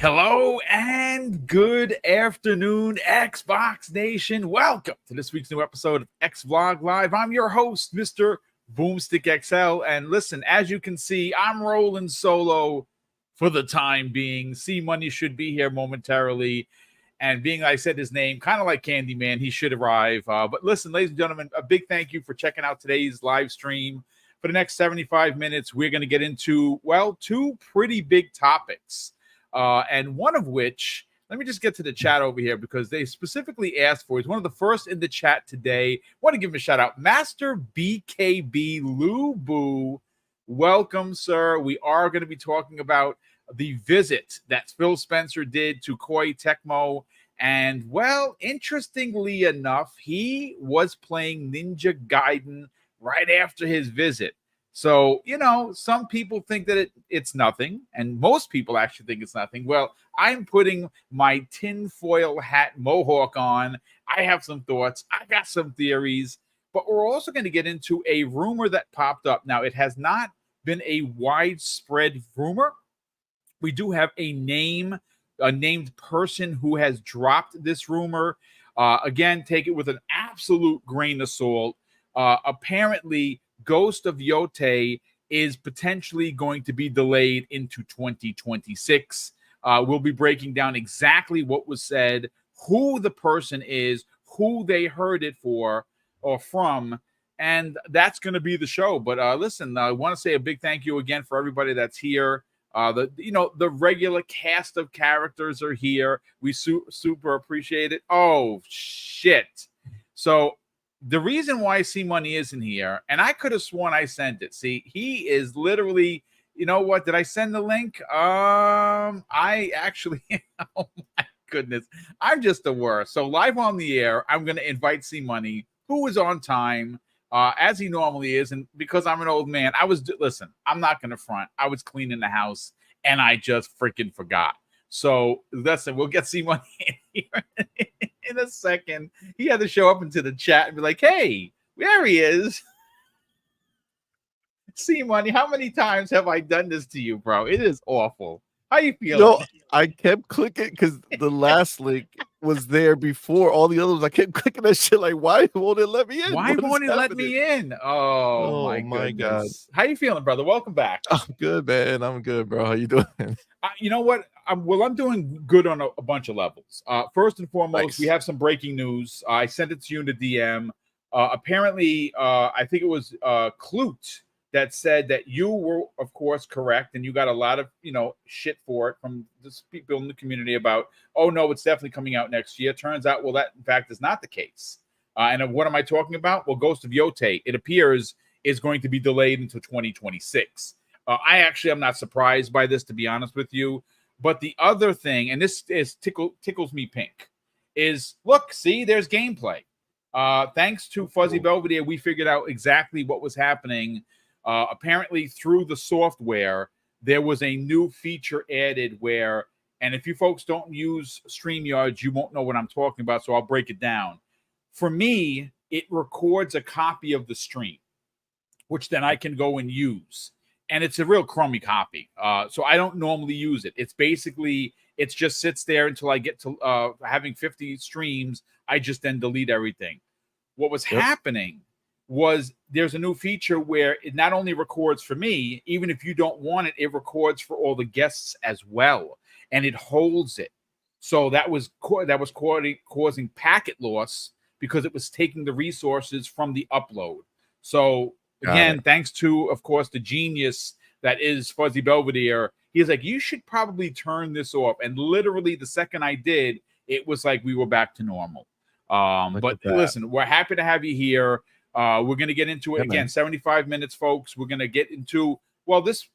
Hello and good afternoon, Xbox Nation. Welcome to this week's new episode of X Vlog Live. I'm your host, Mr. BoomStick XL. And listen, as you can see, I'm rolling solo for the time being. C Money should be here momentarily. And being I said his name, kind of like Candyman, he should arrive. But listen, ladies and gentlemen, a big thank you for checking out today's live stream. For the next 75 minutes, we're going to get into, well, two pretty big topics. And one of which, let me just get to the chat over here because they specifically asked for. He's one of the first in the chat today. Want to give him a shout out. Master BKB Lubu. Welcome, sir. We are going to be talking about the visit that Phil Spencer did to Koei Tecmo. And, well, interestingly enough, he was playing Ninja Gaiden right after his visit. So, you know, some people think that it's nothing, and most people actually think it's nothing. Well, I'm putting my tinfoil hat mohawk on. I have some thoughts. I got some theories, but we're also going to get into a rumor that popped up. Now, it has not been a widespread rumor. We do have a named person who has dropped this rumor. Again, take it with an absolute grain of salt. Apparently, Ghost of Yotei is potentially going to be delayed into 2026. We'll be breaking down exactly what was said, who the person is, who they heard it for or from, and that's going to be the show. But listen, I want to say a big thank you again for everybody that's here. The regular cast of characters are here. We super appreciate it. Oh shit! So the reason why C Money isn't here, and I could have sworn I sent it. See, he is literally, you know what? Did I send the link? I actually, oh my goodness, I'm just the worst. So live on the air, I'm going to invite C Money, who is on time, as he normally is. And because I'm an old man, listen, I'm not going to front. I was cleaning the house and I just freaking forgot. So listen, we'll get C Money in here in a second. He had to show up into the chat and be like, hey, there he is. C Money, how many times have I done this to you, bro? It is awful. How you feeling? No, I kept clicking because the last link was there before all the others. I kept clicking that shit like, why won't it let me in? Why won't it let me in? Oh my God. How you feeling, brother? Welcome back. I'm good, man. I'm good, bro. How you doing? You know what? I'm doing good on a bunch of levels. First and foremost, Nice. we have some breaking news. I sent it to you in the DM. Apparently, I think it was Clute that said that you were, of course, correct, and you got a lot of shit for it from the people in the community about, oh no, it's definitely coming out next year. Turns out, well, that in fact is not the case. And what am I talking about? Well, Ghost of Yotei, it appears, is going to be delayed until 2026. I actually am not surprised by this, to be honest with you. But the other thing, and this tickles me pink, is look, see, there's gameplay. Thanks to Fuzzy Belvedere, we figured out exactly what was happening. Apparently, through the software, there was a new feature added where, and if you folks don't use StreamYard, you won't know what I'm talking about, so I'll break it down. For me, it records a copy of the stream, which then I can go and use. And it's a real crummy copy. So I don't normally use it. It's basically, it just sits there until I get to having 50 streams. I just then delete everything. What was happening was there's a new feature where it not only records for me, even if you don't want it, it records for all the guests as well. And it holds it. So that was causing packet loss because it was taking the resources from the upload. So again, thanks to, of course, the genius that is Fuzzy Belvedere, he's like, you should probably turn this off. And literally the second I did, it was like we were back to normal. But listen, we're happy to have you here. We're going to get into it again, 75 minutes, folks. We're going to get into, well, this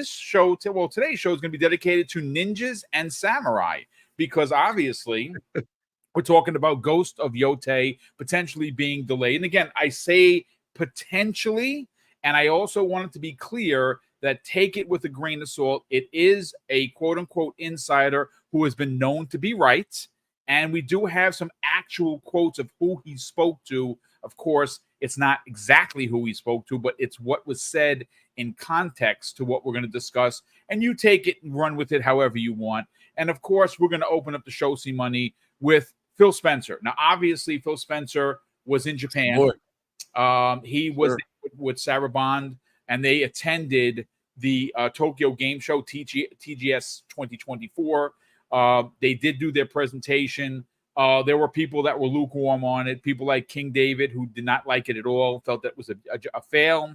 show, today's show is going to be dedicated to ninjas and samurai, because obviously we're talking about Ghost of Yotei potentially being delayed. And again, I say potentially, and I also want it to be clear that take it with a grain of salt. It is a quote-unquote insider who has been known to be right, and we do have some actual quotes of who he spoke to. Of course, It's not exactly who he spoke to, but it's what was said in context to what we're going to discuss. And you take it and run with it however you want. And of course, we're going to open up the show, See Money, with Phil Spencer. Now, obviously, Phil Spencer was in Japan. He was with Sarah Bond, and they attended the Tokyo Game Show, TGS 2024. They did do their presentation. There were people that were lukewarm on it. People like King David, who did not like it at all, felt that was a fail.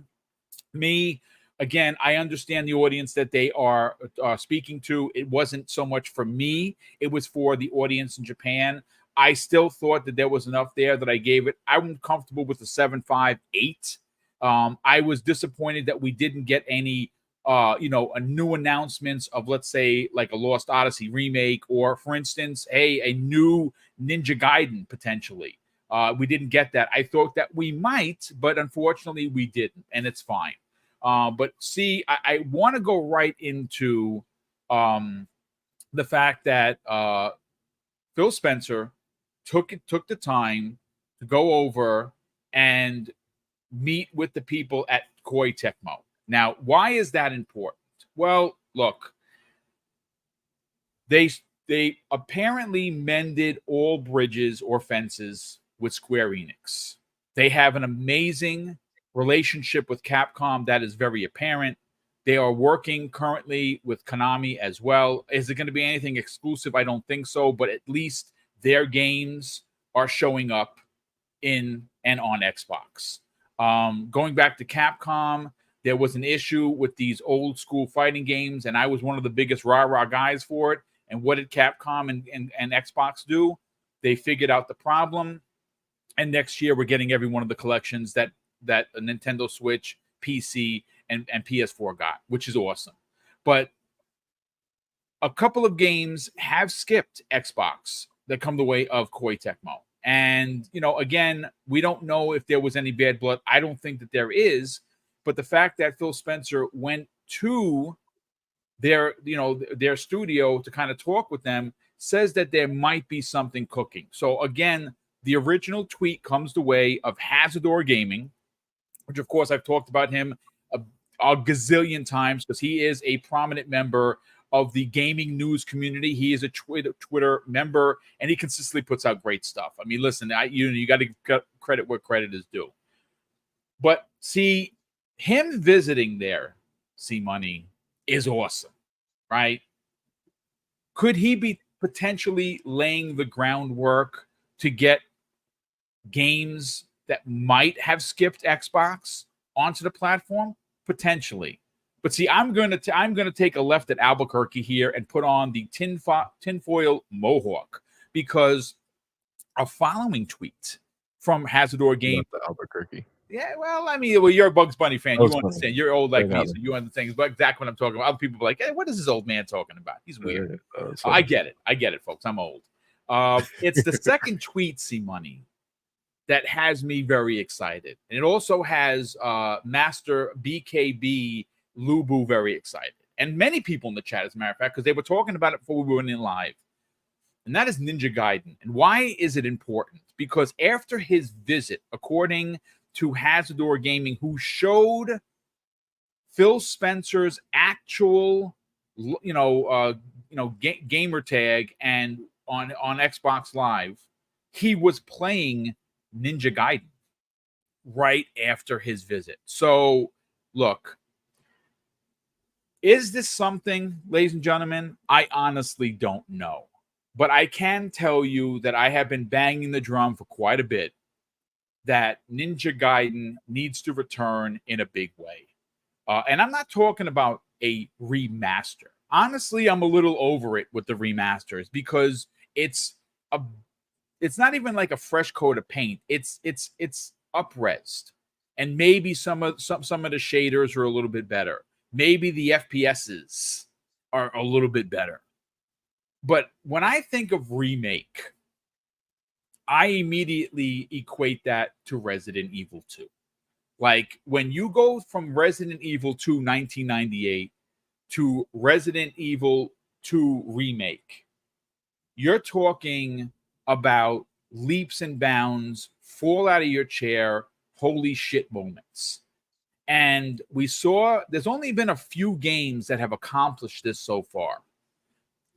Me, again, I understand the audience that they are speaking to. It wasn't so much for me. It was for the audience in Japan. I still thought that there was enough there that I gave it. I'm comfortable with the 7.58. I was disappointed that we didn't get any a new announcements of, let's say, like a Lost Odyssey remake, or for instance, a new Ninja Gaiden potentially. We didn't get that. I thought that we might, but unfortunately we didn't, and it's fine. But see, I want to go right into the fact that Phil Spencer took the time to go over and meet with the people at Koei Tecmo. Now, why is that important? Well, look, they apparently mended all bridges or fences with Square Enix. They have an amazing relationship with Capcom that is very apparent. They are working currently with Konami as well. Is it going to be anything exclusive? I don't think so, but at least their games are showing up in and on Xbox. Going back to Capcom, there was an issue with these old school fighting games, and I was one of the biggest rah-rah guys for it. And what did Capcom and Xbox do? They figured out the problem, and next year we're getting every one of the collections that a Nintendo Switch, PC, and PS4 got, which is awesome. But a couple of games have skipped Xbox that come the way of Koei Tecmo. And, again, we don't know if there was any bad blood. I don't think that there is. But the fact that Phil Spencer went to their studio to kind of talk with them says that there might be something cooking. So, again, the original tweet comes the way of Hazardor Gaming, which, of course, I've talked about him a gazillion times because he is a prominent member of the gaming news community. He is a Twitter member, and he consistently puts out great stuff. I mean, listen, you got to give credit where credit is due. But see, him visiting there, See Money, is awesome, right? Could he be potentially laying the groundwork to get games that might have skipped Xbox onto the platform? Potentially. But see, I'm going to take a left at Albuquerque here and put on the tinfoil mohawk, because a following tweet from Hazardor Game. Albuquerque. Yeah, well, I mean, you're a Bugs Bunny fan. You understand. You're old like me, so you understand. But exactly what I'm talking about. Other people are like, hey, what is this old man talking about? He's weird. I get it, folks. I'm old. It's the second tweet, See Money, that has me very excited. And it also has Master BKB Lubu very excited. And many people in the chat, as a matter of fact, because they were talking about it before we went in live. And that is Ninja Gaiden. And why is it important? Because after his visit, according to Hazardor Gaming, who showed Phil Spencer's actual, gamer tag and on Xbox Live, he was playing Ninja Gaiden right after his visit. So, look, is this something, ladies and gentlemen? I honestly don't know. But I can tell you that I have been banging the drum for quite a bit that Ninja Gaiden needs to return in a big way. And I'm not talking about a remaster. Honestly, I'm a little over it with the remasters because it's not even like a fresh coat of paint. It's up-resed. And maybe some of the shaders are a little bit better. Maybe the FPSs are a little bit better. But when I think of remake, I immediately equate that to Resident Evil 2. Like, when you go from Resident Evil 2 1998 to Resident Evil 2 Remake, you're talking about leaps and bounds, fall out of your chair, holy shit moments. And we saw there's only been a few games that have accomplished this so far.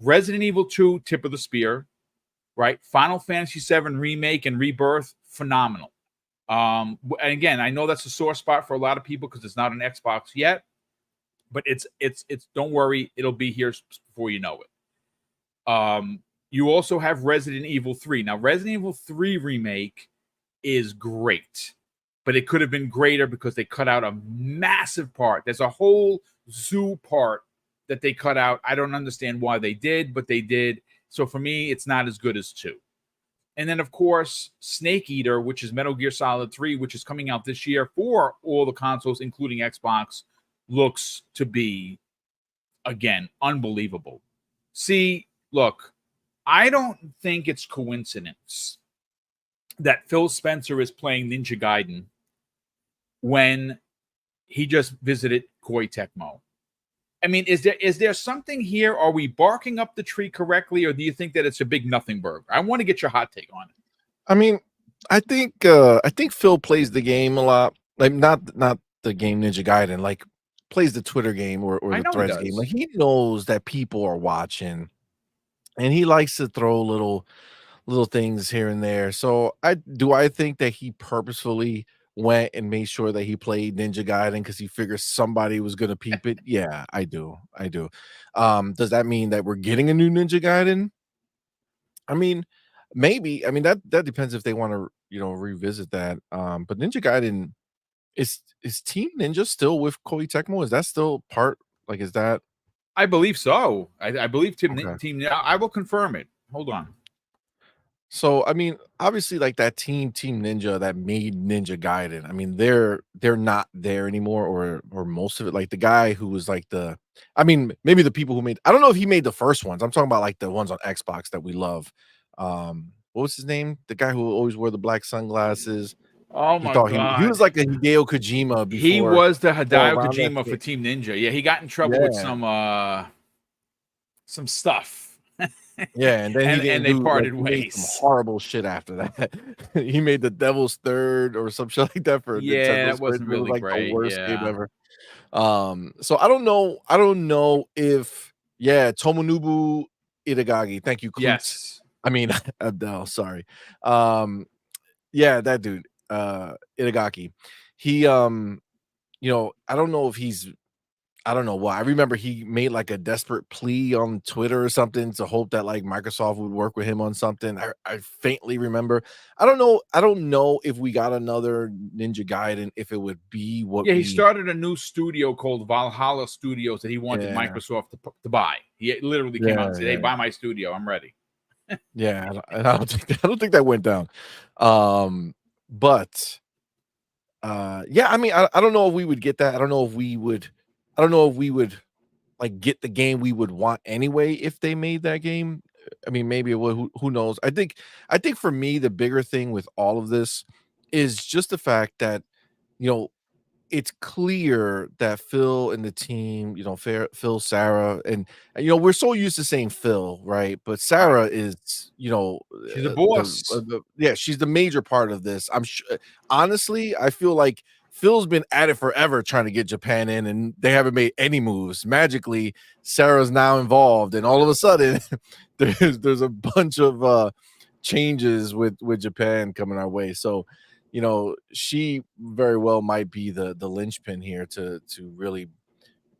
Resident Evil 2, tip of the spear, right? Final Fantasy 7 remake and rebirth, phenomenal. And again, I know that's a sore spot for a lot of people because it's not an Xbox yet, but it's don't worry, it'll be here before you know it. You also have Resident Evil 3. Now, Resident Evil 3 remake is great, but it could have been greater because they cut out a massive part. There's a whole zoo part that they cut out. I don't understand why they did, but they did. So for me, it's not as good as 2. And then, of course, Snake Eater, which is Metal Gear Solid 3, which is coming out this year for all the consoles, including Xbox, looks to be, again, unbelievable. See, look, I don't think it's coincidence that Phil Spencer is playing Ninja Gaiden when he just visited Koei Tecmo. I mean, is there something here? Are we barking up the tree correctly, or do you think that it's a big nothing burger? I want to get your hot take on it. I mean, I think Phil plays the game a lot, like not the game Ninja Gaiden, like plays the Twitter game or the Threads game. Like he knows that people are watching, and he likes to throw little things here and there. So I think that he purposefully went and made sure that he played Ninja Gaiden because he figures somebody was gonna peep it. Yeah, I do. Does that mean that we're getting a new Ninja Gaiden? I mean, maybe. I mean that depends if they want to, revisit that. But Ninja Gaiden is Team Ninja still with Koei Tecmo? Is that still part? Like, is that? I believe so. I believe Team. I will confirm it. Hold on. So, I mean, obviously, like that Team Ninja that made Ninja Gaiden, I mean, they're not there anymore, or most of it. Like the guy who was like maybe the people who made. I don't know if he made the first ones. I'm talking about like the ones on Xbox that we love. What was his name? The guy who always wore the black sunglasses. Oh my god, he was like a Hideo Kojima before. He was the Hideo Kojima for Team Ninja. Yeah, he got in trouble with some stuff. Yeah, and then they parted ways. Some horrible shit after that. He made the Devil's Third or some shit like that for Nintendo that wasn't really like great. The worst game ever. So I don't know if Tomonobu Itagaki. Thank you, Klutz. Yes. I mean Abdel, sorry. Yeah, that dude, Itagaki. He I don't know if he's I don't know why. I remember he made like a desperate plea on Twitter or something to hope that like Microsoft would work with him on something. I faintly remember. I don't know if we got another Ninja Gaiden, if it would be what. Yeah, he started a new studio called Valhalla Studios that he wanted Microsoft to buy. He literally came out and said, "Hey, buy my studio. I'm ready." Yeah, I don't think that went down. But yeah, I mean, I don't know if we would get that. I don't know if we would like get the game we would want anyway if they made that game. I mean, maybe it would. Who knows? I think for me the bigger thing with all of this is just the fact that it's clear that Phil and the team, Phil, Sarah, and we're so used to saying Phil, right? But Sarah is, she's a boss. She's the major part of this. I'm sure. Honestly, I feel like Phil's been at it forever trying to get Japan in, and they haven't made any moves. Magically, Sarah's now involved, and all of a sudden, there's a bunch of changes with Japan coming our way. So, she very well might be the linchpin here to really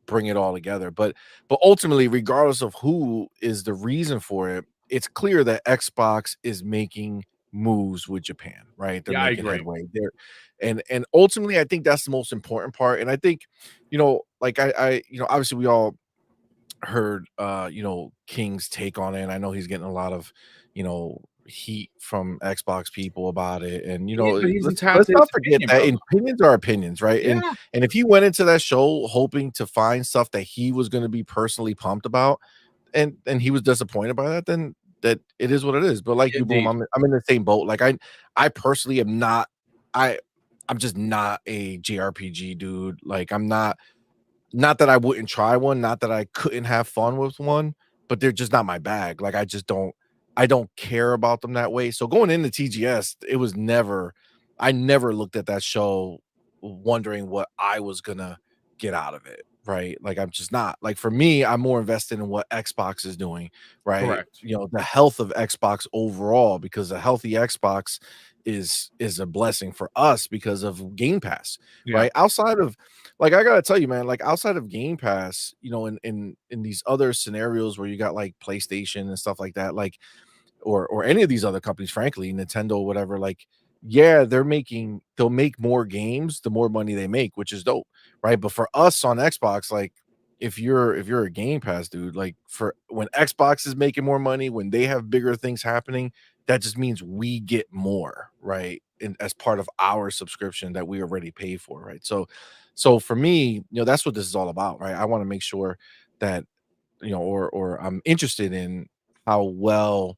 bring it all together. But ultimately, regardless of who is the reason for it, it's clear that Xbox is making moves with Japan, right? They're making headway there. And ultimately, I think that's the most important part. And I think, like I obviously we all heard King's take on it. And I know he's getting a lot of, heat from Xbox people about it. And let's not forget that opinions are opinions, right? Yeah. And if he went into that show hoping to find stuff that he was going to be personally pumped about, and he was disappointed by that, then that it is what it is. But like you, Boom, I'm in the same boat. Like I personally am not. I'm just not a JRPG dude. Like I'm not that I wouldn't try one, not that I couldn't have fun with one, but they're just not my bag. Like I don't care about them that way. So going into TGS, it was never I never looked at that show wondering what I was gonna get out of it, right? Like I'm just not. Like for me, I'm more invested in what Xbox is doing, right? Correct. You know, the health of Xbox overall, because a healthy Xbox is a blessing for us because of Game Pass, Yeah. right? Outside of like I gotta tell you, man, like outside of Game Pass, you know, in these other scenarios where you got like PlayStation and stuff like that, like or any of these other companies, frankly, Nintendo, whatever, like, yeah, they'll make more games the more money they make, which is dope, right? But for us on Xbox, like if you're a Game Pass dude, like for when Xbox is making more money, when they have bigger things happening, that just means we get more, right? And as part of our subscription that we already pay for, right? So for me, you know, that's what this is all about, right? I want to make sure that you know, or I'm interested in how well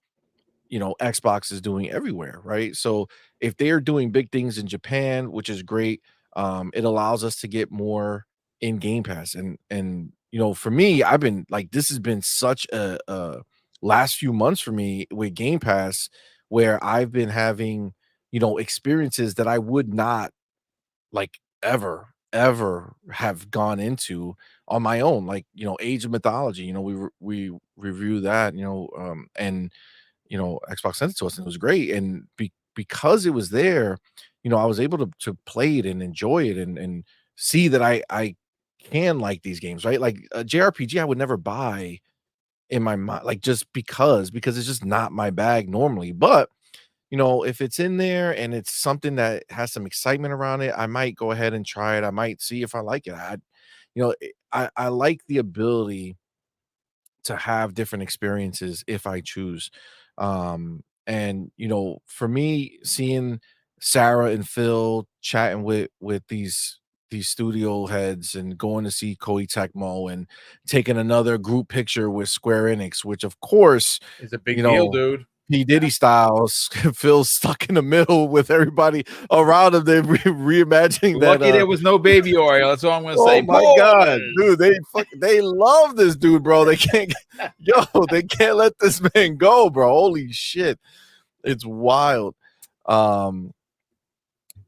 you know Xbox is doing everywhere, right? So if they are doing big things in Japan, which is great, it allows us to get more in Game Pass. And you know, for me, I've been like this has been such a last few months for me with Game Pass, where I've been having you know experiences that I would not like ever have gone into on my own, like you know, Age of Mythology. You know, we review that, you know, and you know, Xbox sent it to us and it was great. And because it was there, you know, I was able to play it and enjoy it and see that I can like these games, right? Like a JRPG I would never buy in my mind, like just because it's just not my bag normally. But you know, if it's in there and it's something that has some excitement around it, I might go ahead and try it. I might see if I like it. You know, I like the ability to have different experiences if I choose. And you know, for me, seeing Sarah and Phil chatting with these studio heads and going to see Koei Tecmo and taking another group picture with Square Enix, which of course, It's a you big deal, know, dude. P. Diddy styles, Phil's stuck in the middle with everybody around him. They're reimagining that Lucky there was no baby oil. That's all I'm gonna oh say. my god, dude, Pause. they love this dude, bro. They can't yo, they can't let this man go, bro. Holy shit. It's wild. Um,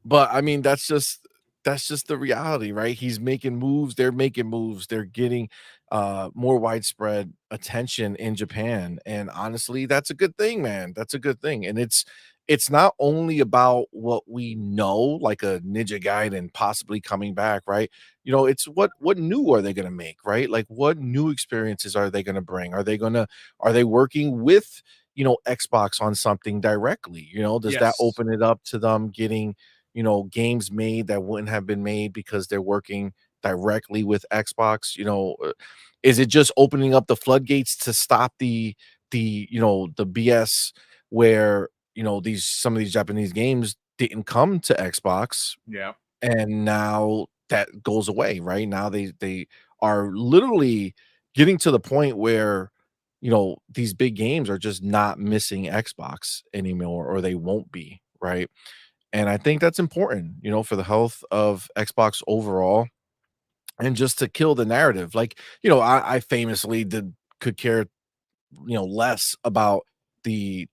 but I mean, that's just the reality, right? He's making moves, they're making moves, they're getting more widespread attention in Japan. And honestly, that's a good thing, man. That's a good thing. And it's not only about what we know, like a Ninja Gaiden possibly coming back, right? You know, it's what new are they gonna make, right? Like what new experiences are they gonna bring? Are they working with you know Xbox on something directly? You know, does that Yes. open it up to them getting you know, games made that wouldn't have been made because they're working directly with Xbox, you know, is it just opening up the floodgates to stop you know, the BS where, you know, these some of these Japanese games didn't come to Xbox Yeah. and now that goes away, right? Now they are literally getting to the point where you know, these big games are just not missing Xbox anymore or they won't be, right? And I think that's important, you know, for the health of Xbox overall and just to kill the narrative. Like, you know, I famously did could care, you know, less about the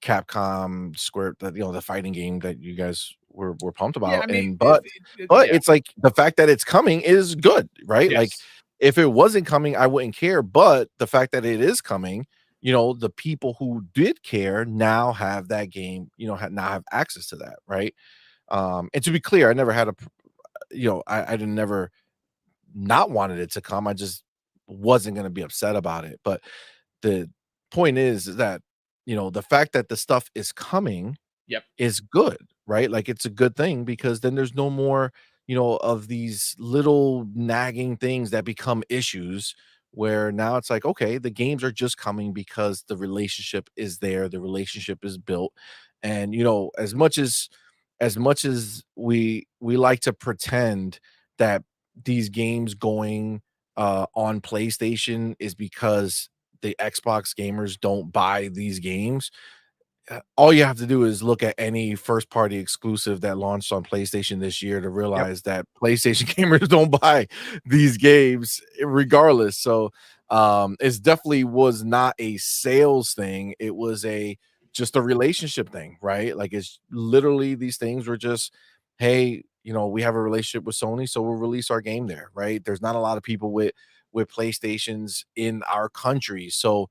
Capcom Square, that you know, the fighting game that you guys were pumped Yeah. about. I mean, And but yeah. it's like the fact that it's coming is good, right? Like Yes. if it wasn't coming, I wouldn't care. But the fact that it is coming, you know, the people who did care now have that game, you know, now have access to that, right? And to be clear, I never had you know, I didn't never not wanted it to come. I just wasn't going to be upset about it. But the point is that, you know, the fact that the stuff is coming Yep. is good, right? Like it's a good thing because then there's no more, you know, of these little nagging things that become issues where now it's like, okay, the games are just coming because the relationship is there, the relationship is built. And you know, as much as we like to pretend that these games going on PlayStation is because the Xbox gamers don't buy these games, all you have to do is look at any first party exclusive that launched on PlayStation this year to Yep. realize that PlayStation gamers don't buy these games regardless. So it's definitely was not a sales thing. It was a just a relationship thing, right? Like it's literally these things were just, hey, we have a relationship with Sony, so we'll release our game there, right? There's not a lot of people with PlayStations in our country, so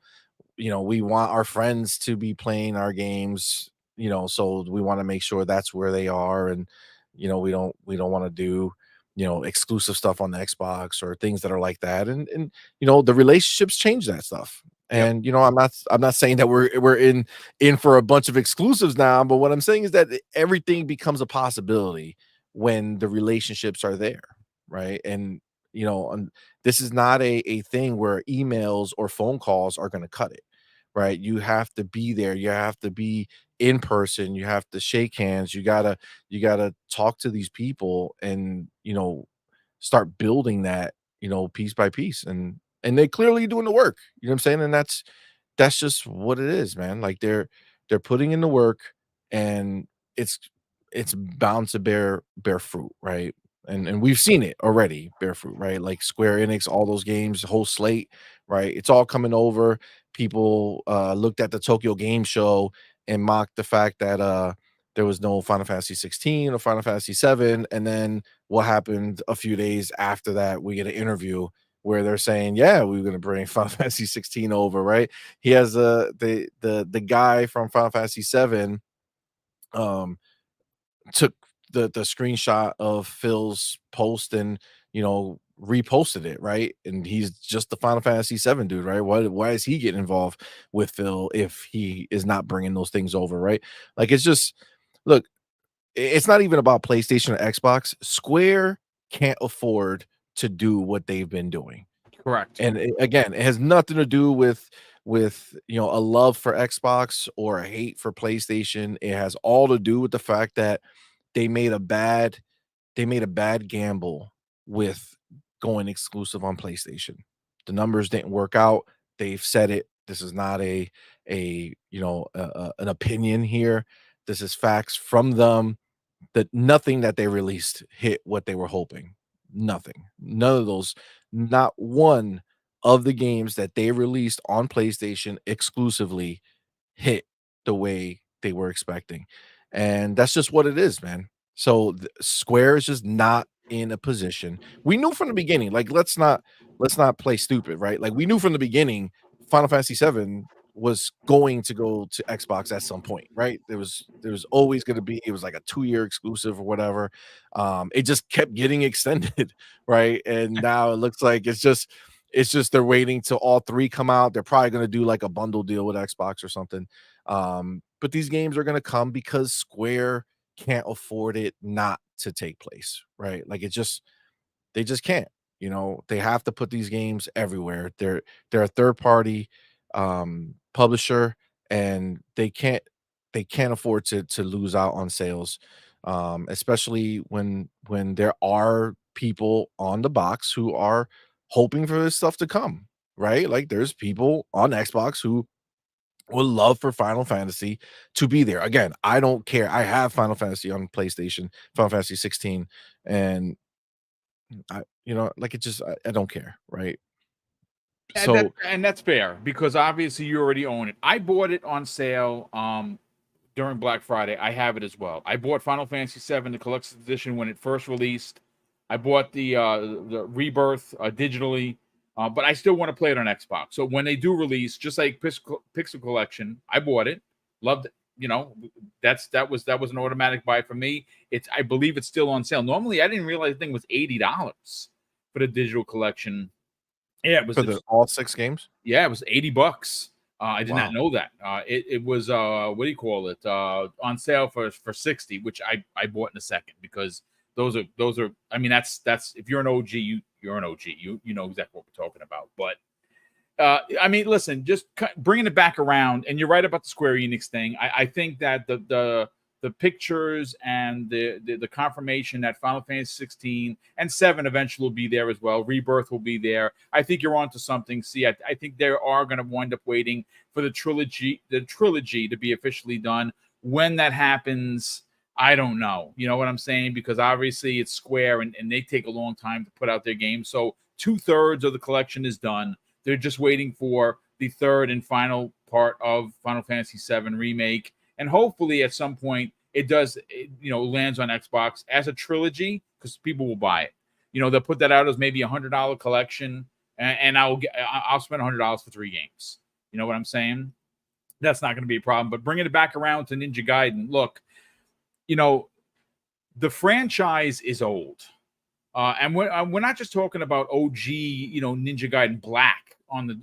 we want our friends to be playing our games, so we want to make sure that's where they are. And we don't want to do exclusive stuff on the Xbox or things that are like that. And the relationships change that stuff. Yep. And I'm not saying that we're in for a bunch of exclusives now, but what I'm saying is that everything becomes a possibility when the relationships are there, right? And this is not a thing where emails or phone calls are going to cut it, right? You have to be there. You have to be in person. You have to shake hands. You gotta talk to these people and start building that piece by piece. And they clearly doing the work. You know what I'm saying? And that's just what it is, man. Like they're putting in the work, and it's it's bound to bear fruit, right? And we've seen it already bear fruit, right? Like Square Enix, all those games, the whole slate, right? It's all coming over. People looked at the Tokyo Game Show and mocked the fact that there was no Final Fantasy 16 or Final Fantasy 7. And then what happened a few days after that, we get an interview where they're saying, yeah, we are going to bring Final Fantasy 16 over, right? He has the guy from Final Fantasy 7 um took the screenshot of Phil's post and reposted it, right? And he's just the Final Fantasy 7 dude, right? Why is he getting involved with Phil if he is not bringing those things over, right? Like it's just, look, it's not even about PlayStation or Xbox. Square can't afford to do what they've been doing. Correct. And again, it has nothing to do with a love for Xbox or a hate for PlayStation. It has all to do with the fact that they made a bad gamble with going exclusive on PlayStation. The numbers didn't work out. They've said it. This is not an opinion here. This is facts from them, that nothing that they released hit what they were hoping. Nothing. None of those, not one of the games that they released on PlayStation exclusively hit the way they were expecting. And that's just what it is, man. So Square is just not in a position. We knew from the beginning, like let's not play stupid, right? Like we knew from the beginning Final Fantasy 7 was going to go to Xbox at some point, right? There was always going to be, it was like a 2-year exclusive or whatever. It just kept getting extended, right? And now it looks like it's just they're waiting till all three come out. They're probably going to do like a bundle deal with Xbox or something. But these games are going to come because Square can't afford it not to take place, right? Like they just can't. They have to put these games everywhere. They're a third party publisher, and they can't afford to lose out on sales, especially when there are people on the box who are hoping for this stuff to come, right? Like there's people on Xbox who would love for Final Fantasy to be there. Again, I don't care. I have Final Fantasy on PlayStation, Final Fantasy 16, and like I don't care, right? And that So and that's fair because obviously you already own it. I bought it on sale during Black Friday. I have it as well. I bought Final Fantasy 7 the collector's edition when it first released. I bought the Rebirth digitally, but I still want to play it on Xbox. So when they do release, just like Pixel Collection, I bought it, loved it. That was an automatic buy for me. I believe it's still on sale. Normally, I didn't realize the thing was $80 for the digital collection. Yeah, it was. for the all 6 games? Yeah, it was $80. I did not Wow. know that. It was what do you call it? On sale for 60, which I bought in a second because those are. I mean, that's if you're an OG, you're an OG. You know exactly what we're talking about. But I mean, listen, just bringing it back around, and you're right about the Square Enix thing. I think that the pictures and the confirmation that Final Fantasy 16 and 7 eventually will be there as well. Rebirth will be there. I think you're onto something. See, I think they are going to wind up waiting for the trilogy to be officially done. When that happens, I don't know. You know what I'm saying? Because obviously it's Square and they take a long time to put out their games. So 2/3 of the collection is done. They're just waiting for the third and final part of Final Fantasy VII Remake, and hopefully at some point it does, lands on Xbox as a trilogy because people will buy it. They'll put that out as maybe $100 collection, and I'll spend $100 for 3 games. You know what I'm saying? That's not going to be a problem. But bringing it back around to Ninja Gaiden, look, the franchise is old. And we're not just talking about OG, Ninja Gaiden Black on the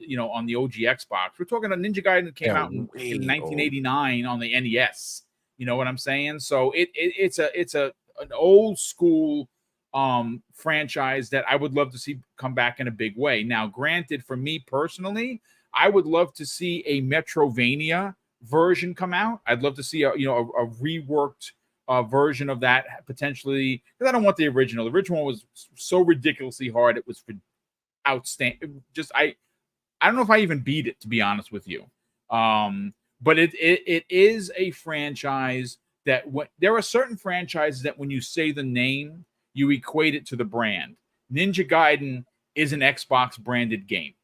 OG Xbox. We're talking about Ninja Gaiden that came out in 1989 on the NES. You know what I'm saying? So it's an old school franchise that I would love to see come back in a big way. Now, granted, for me personally, I would love to see a Metrovania version come out. I'd love to see a reworked version of that potentially, because I don't want the original. The original one was so ridiculously hard; it was outstanding. Just I don't know if I even beat it, to be honest with you. But it is a franchise that there are certain franchises that when you say the name, you equate it to the brand. Ninja Gaiden is an Xbox branded game,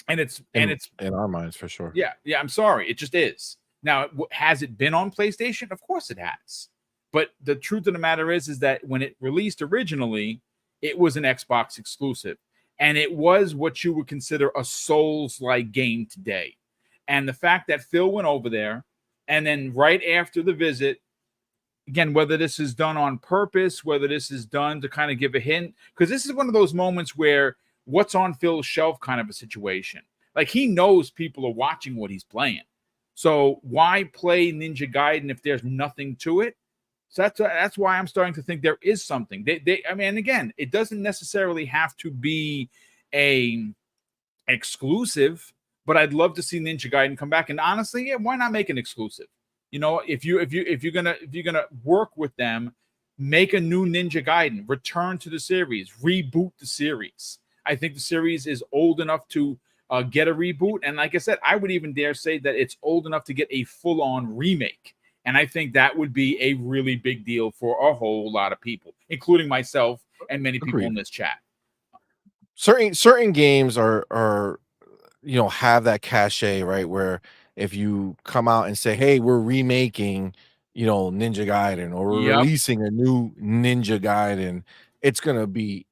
and it's in our minds for sure. Yeah. I'm sorry, it just is. Now, has it been on PlayStation? Of course it has. But the truth of the matter is that when it released originally, it was an Xbox exclusive. And it was what you would consider a Souls-like game today. And the fact that Phil went over there, and then right after the visit, again, whether this is done on purpose, whether this is done to kind of give a hint, because this is one of those moments where what's on Phil's shelf kind of a situation. Like, he knows people are watching what he's playing. So why play Ninja Gaiden if there's nothing to it? So that's why I'm starting to think there is something. I mean, again, it doesn't necessarily have to be a exclusive, but I'd love to see Ninja Gaiden come back. And honestly, yeah, why not make an exclusive? If you're gonna work with them, make a new Ninja Gaiden, return to the series, reboot the series. I think the series is old enough to get a reboot, and like I said, I would even dare say that it's old enough to get a full-on remake. And I think that would be a really big deal for a whole lot of people, including myself and many people in this chat. Certain games are have that cachet, right? Where if you come out and say, "Hey, we're remaking, Ninja Gaiden, or we're releasing a new Ninja Gaiden," it's gonna be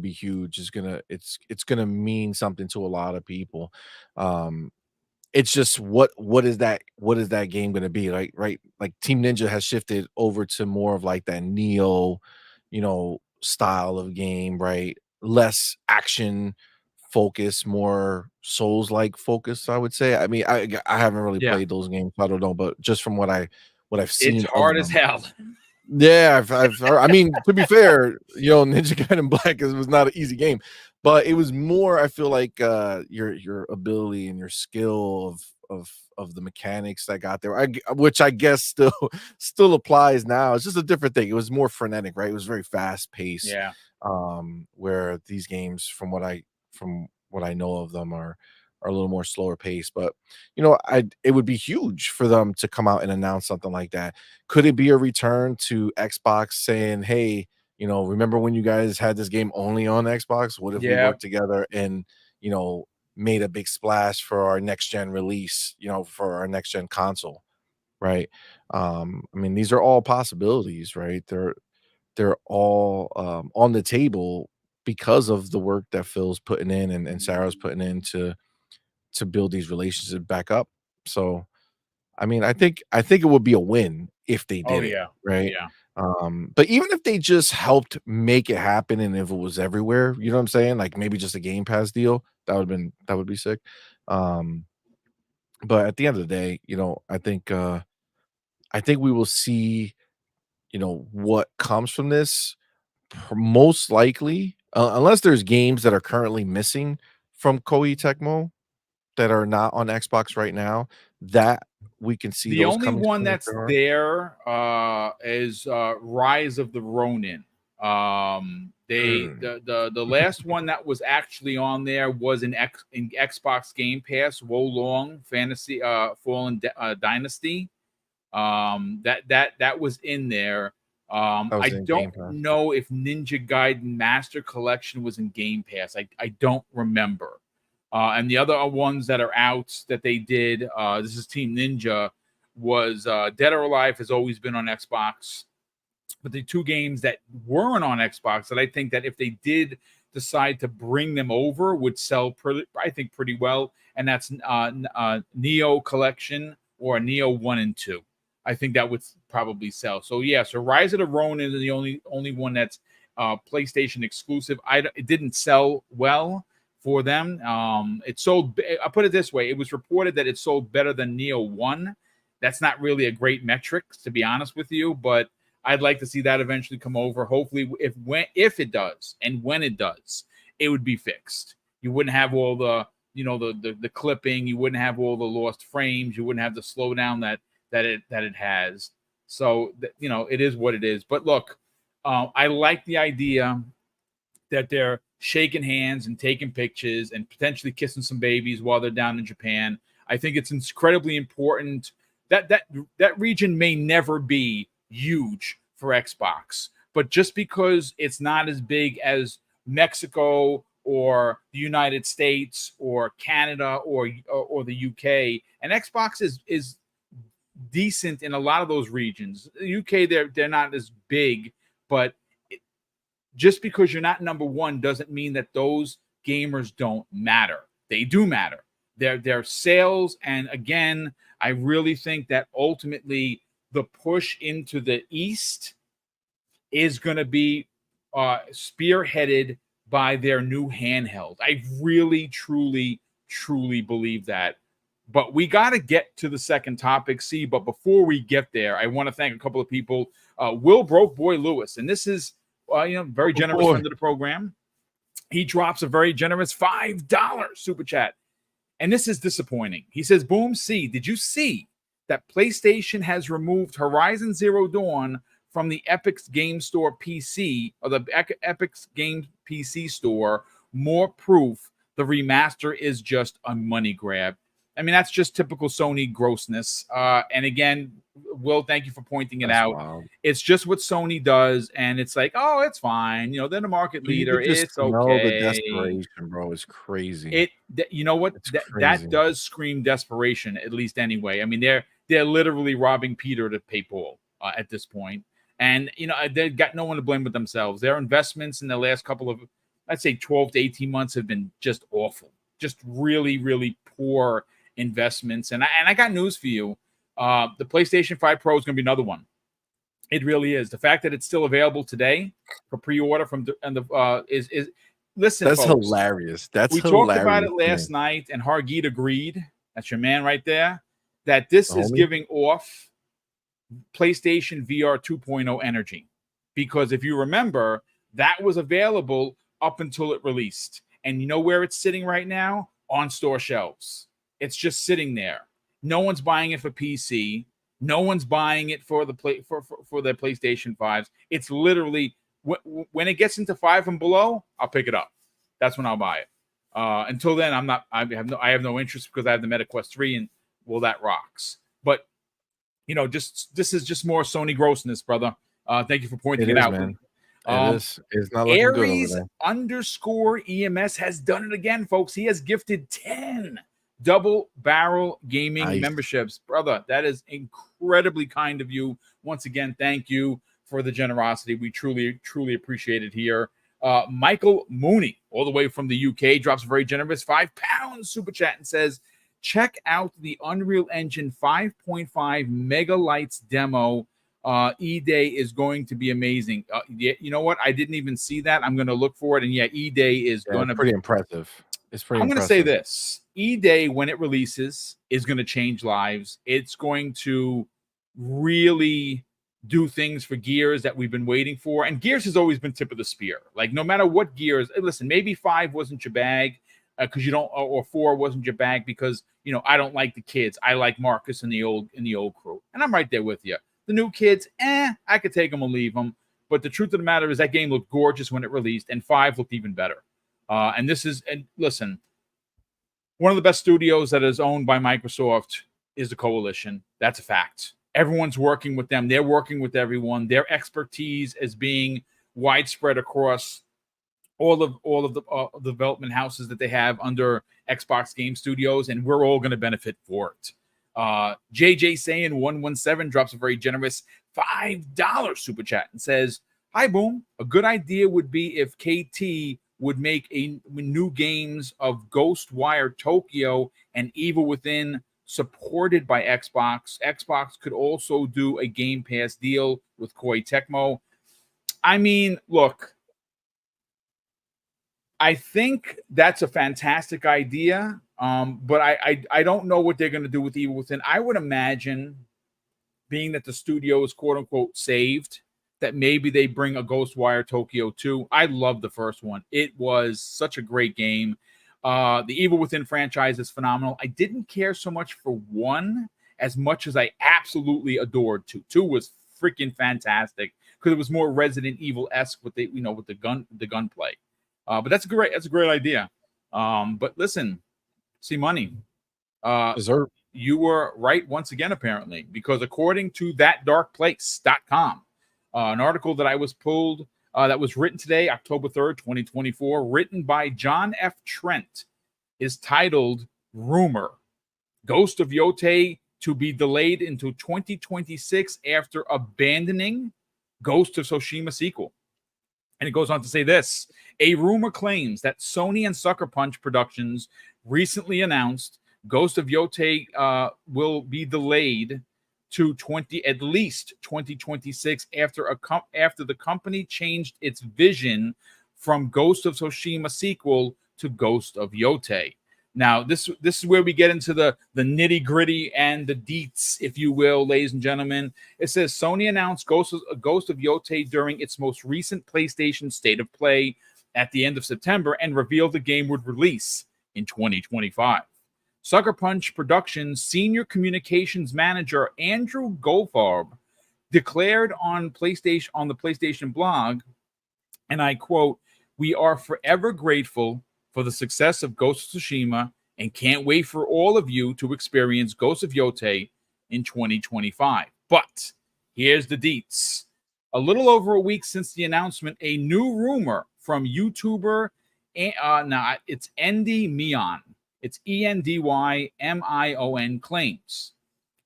huge. It's gonna mean something to a lot of people. It's just what is that game gonna be like, right? Like Team Ninja has shifted over to more of like that Neo, style of game, right? Less action focus, more Souls-like focus, I would say. I mean, I haven't really played those games, so I don't know, but just from what I've seen, it's hard as hell. Yeah, I mean, to be fair, Ninja Gaiden Black was not an easy game, but it was more, I feel like, your ability and your skill of the mechanics that got there, which I guess still applies now. It's just a different thing. It was more frenetic, right? It was very fast paced. Yeah. Where these games, from what I know of them, are a little more slower paced. But it would be huge for them to come out and announce something like that. Could it be a return to Xbox saying, "Hey, remember when you guys had this game only on Xbox? What if we worked together and made a big splash for our next gen release, for our next gen console?" Right? I mean, these are all possibilities, right? They're all on the table because of the work that Phil's putting in and Sarah's putting in to build these relationships back up. So, I mean, I think it would be a win if they did it, right? Yeah. But even if they just helped make it happen, and if it was everywhere, you know what I'm saying? Like maybe just a Game Pass deal, that would be sick. But at the end of the day, I think we will see, what comes from this. Most likely, unless there's games that are currently missing from Koei Tecmo that are not on Xbox right now, that we can see The those only coming one soon if that's there are. is Rise of the Ronin. The last one that was actually on there was in Xbox Game Pass, Wolong Fantasy Fallen Dynasty. That was in there. I don't know if Ninja Gaiden Master Collection was in Game Pass. I don't remember. And the other ones that are out that they did, this is Team Ninja, was Dead or Alive has always been on Xbox. But the two games that weren't on Xbox that I think that if they did decide to bring them over would sell, I think, pretty well. And that's Neo Collection or Neo 1 and 2. I think that would probably sell. So, yeah, so Rise of the Ronin is the only one that's PlayStation exclusive. It didn't sell well for them. It sold, I'll put it this way. It was reported that it sold better than Neo 1. That's not really a great metric, to be honest with you, but I'd like to see that eventually come over. Hopefully, if it does, and when it does, it would be fixed. You wouldn't have all the the clipping. You wouldn't have all the lost frames. You wouldn't have the slowdown that it has. So it is what it is. But look, I like the idea that they're shaking hands and taking pictures and potentially kissing some babies while they're down in Japan. I think it's incredibly important that region may never be huge for Xbox, but just because it's not as big as Mexico or the United States or Canada or the UK, and Xbox is decent in a lot of those regions. The UK, they're not as big, but just because you're not number one doesn't mean that those gamers don't matter. They do matter. Their sales, and again, I really think that ultimately the push into the East is going to be spearheaded by their new handheld. I really, truly, truly believe that. But we got to get to the second topic, see. But before we get there, I want to thank a couple of people. Will Broke Boy Lewis, and this is very generous friend of the program. He drops a very generous $5 super chat. And this is disappointing. He says, Boom C, did you see that PlayStation has removed Horizon Zero Dawn from the Epic's Game Store PC, or the Epic's Game PC Store? More proof the remaster is just a money grab. I mean, that's just typical Sony grossness. And again, Will, thank you for pointing it out. Wild. It's just what Sony does, and it's like, oh, it's fine. They're the market leader. It's okay. The desperation, bro, is crazy. You know what? That does scream desperation, at least anyway. I mean, they're literally robbing Peter to pay Paul at this point. And, they've got no one to blame but themselves. Their investments in the last couple of, I'd say 12 to 18 months have been just awful. Just really, really poor investments. And I got news for you. The PlayStation 5 Pro is going to be another one. It really is. The fact that it's still available today for pre-order is listen, that's folks, hilarious. We talked about it last night, and Hargeet agreed. That's your man right there. That this is giving off PlayStation VR 2.0 energy, because if you remember, that was available up until it released, and you know where it's sitting right now? On store shelves. It's just sitting there. No one's buying it for PC. No one's buying it for for their PlayStation 5s. It's literally when it gets into 5 and below, I'll pick it up. That's when I'll buy it. Until then, I'm not. I have no interest because I have the MetaQuest 3, and well, that rocks. But this is just more Sony grossness, brother. Thank you for pointing it out, man. It's not looking Aries good over there. _EMS has done it again, folks. He has gifted 10 double barrel gaming memberships. Brother, that is incredibly kind of you. Once again, thank you for the generosity. We truly, truly appreciate it here. Michael Mooney, all the way from the UK, drops a very generous £5 super chat and says, check out the Unreal Engine 5.5 Megalights demo. E-Day is going to be amazing. You know what? I didn't even see that. I'm going to look for it. And yeah, E-Day is going to be pretty impressive. I'm going to say this. E-Day, when it releases, is going to change lives. It's going to really do things for Gears that we've been waiting for. And Gears has always been tip of the spear. Like, no matter what Gears, listen, maybe 5 wasn't your bag because you don't, or 4 wasn't your bag because, I don't like the kids. I like Marcus and the old crew. And I'm right there with you. The new kids, I could take them or leave them. But the truth of the matter is that game looked gorgeous when it released, and 5 looked even better. And listen, one of the best studios that is owned by Microsoft is the Coalition. That's a fact. Everyone's working with them. They're working with everyone. Their expertise is being widespread across all of the development houses that they have under Xbox Game Studios, and we're all going to benefit for it. JJ saying 117 drops a very generous $5 super chat and says, "Hi Boom, a good idea would be if KT would make a new games of Ghostwire Tokyo and Evil Within supported by Xbox. Xbox could also do a Game Pass deal with Koei Tecmo." I mean, look, I think that's a fantastic idea. But I don't know what they're going to do with Evil Within. I would imagine, being that the studio is quote unquote saved, that maybe they bring a Ghostwire Tokyo 2. I love the first one. It was such a great game. The Evil Within franchise is phenomenal. I didn't care so much for 1 as much as I absolutely adored 2. 2 was freaking fantastic because it was more Resident Evil-esque with with the gunplay. But that's a great idea. But listen, see money. Deserve. You were right once again, apparently, because according to thatdarkplace.com, an article that I was pulled that was written today, October 3rd, 2024, written by John F. Trent, is titled Rumor: Ghost of Yotei to be delayed into 2026 after abandoning Ghost of Tsushima sequel. And it goes on to say this: a rumor claims that Sony and Sucker Punch Productions recently announced Ghost of Yotei will be delayed to at least 2026 after the company changed its vision from Ghost of Tsushima sequel to Ghost of Yotei. Now, this is where we get into the nitty gritty and the deets, if you will, ladies and gentlemen. It says Sony announced Ghost of Yotei during its most recent PlayStation State of Play at the end of September and revealed the game would release in 2025. Sucker Punch Productions senior communications manager Andrew Goldfarb declared on the PlayStation blog, and I quote, "We are forever grateful for the success of Ghost of Tsushima and can't wait for all of you to experience Ghost of Yotei in 2025. But here's the deets. A little over a week since the announcement, a new rumor from YouTuber, it's Endymion. It's Endymion, claims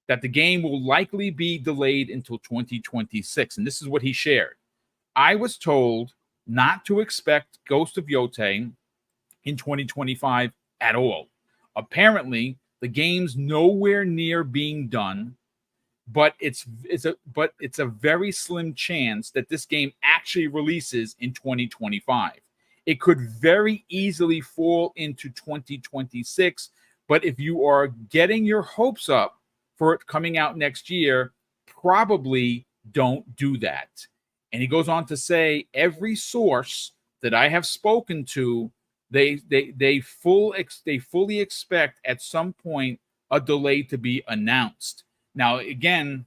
that the game will likely be delayed until 2026. And this is what he shared. "I was told not to expect Ghost of Yotei in 2025 at all. Apparently, the game's nowhere near being done, but it's a very slim chance that this game actually releases in 2025. It could very easily fall into 2026, but if you are getting your hopes up for it coming out next year, probably don't do that." And he goes on to say, "Every source that I have spoken to, they fully expect at some point a delay to be announced." Now, again,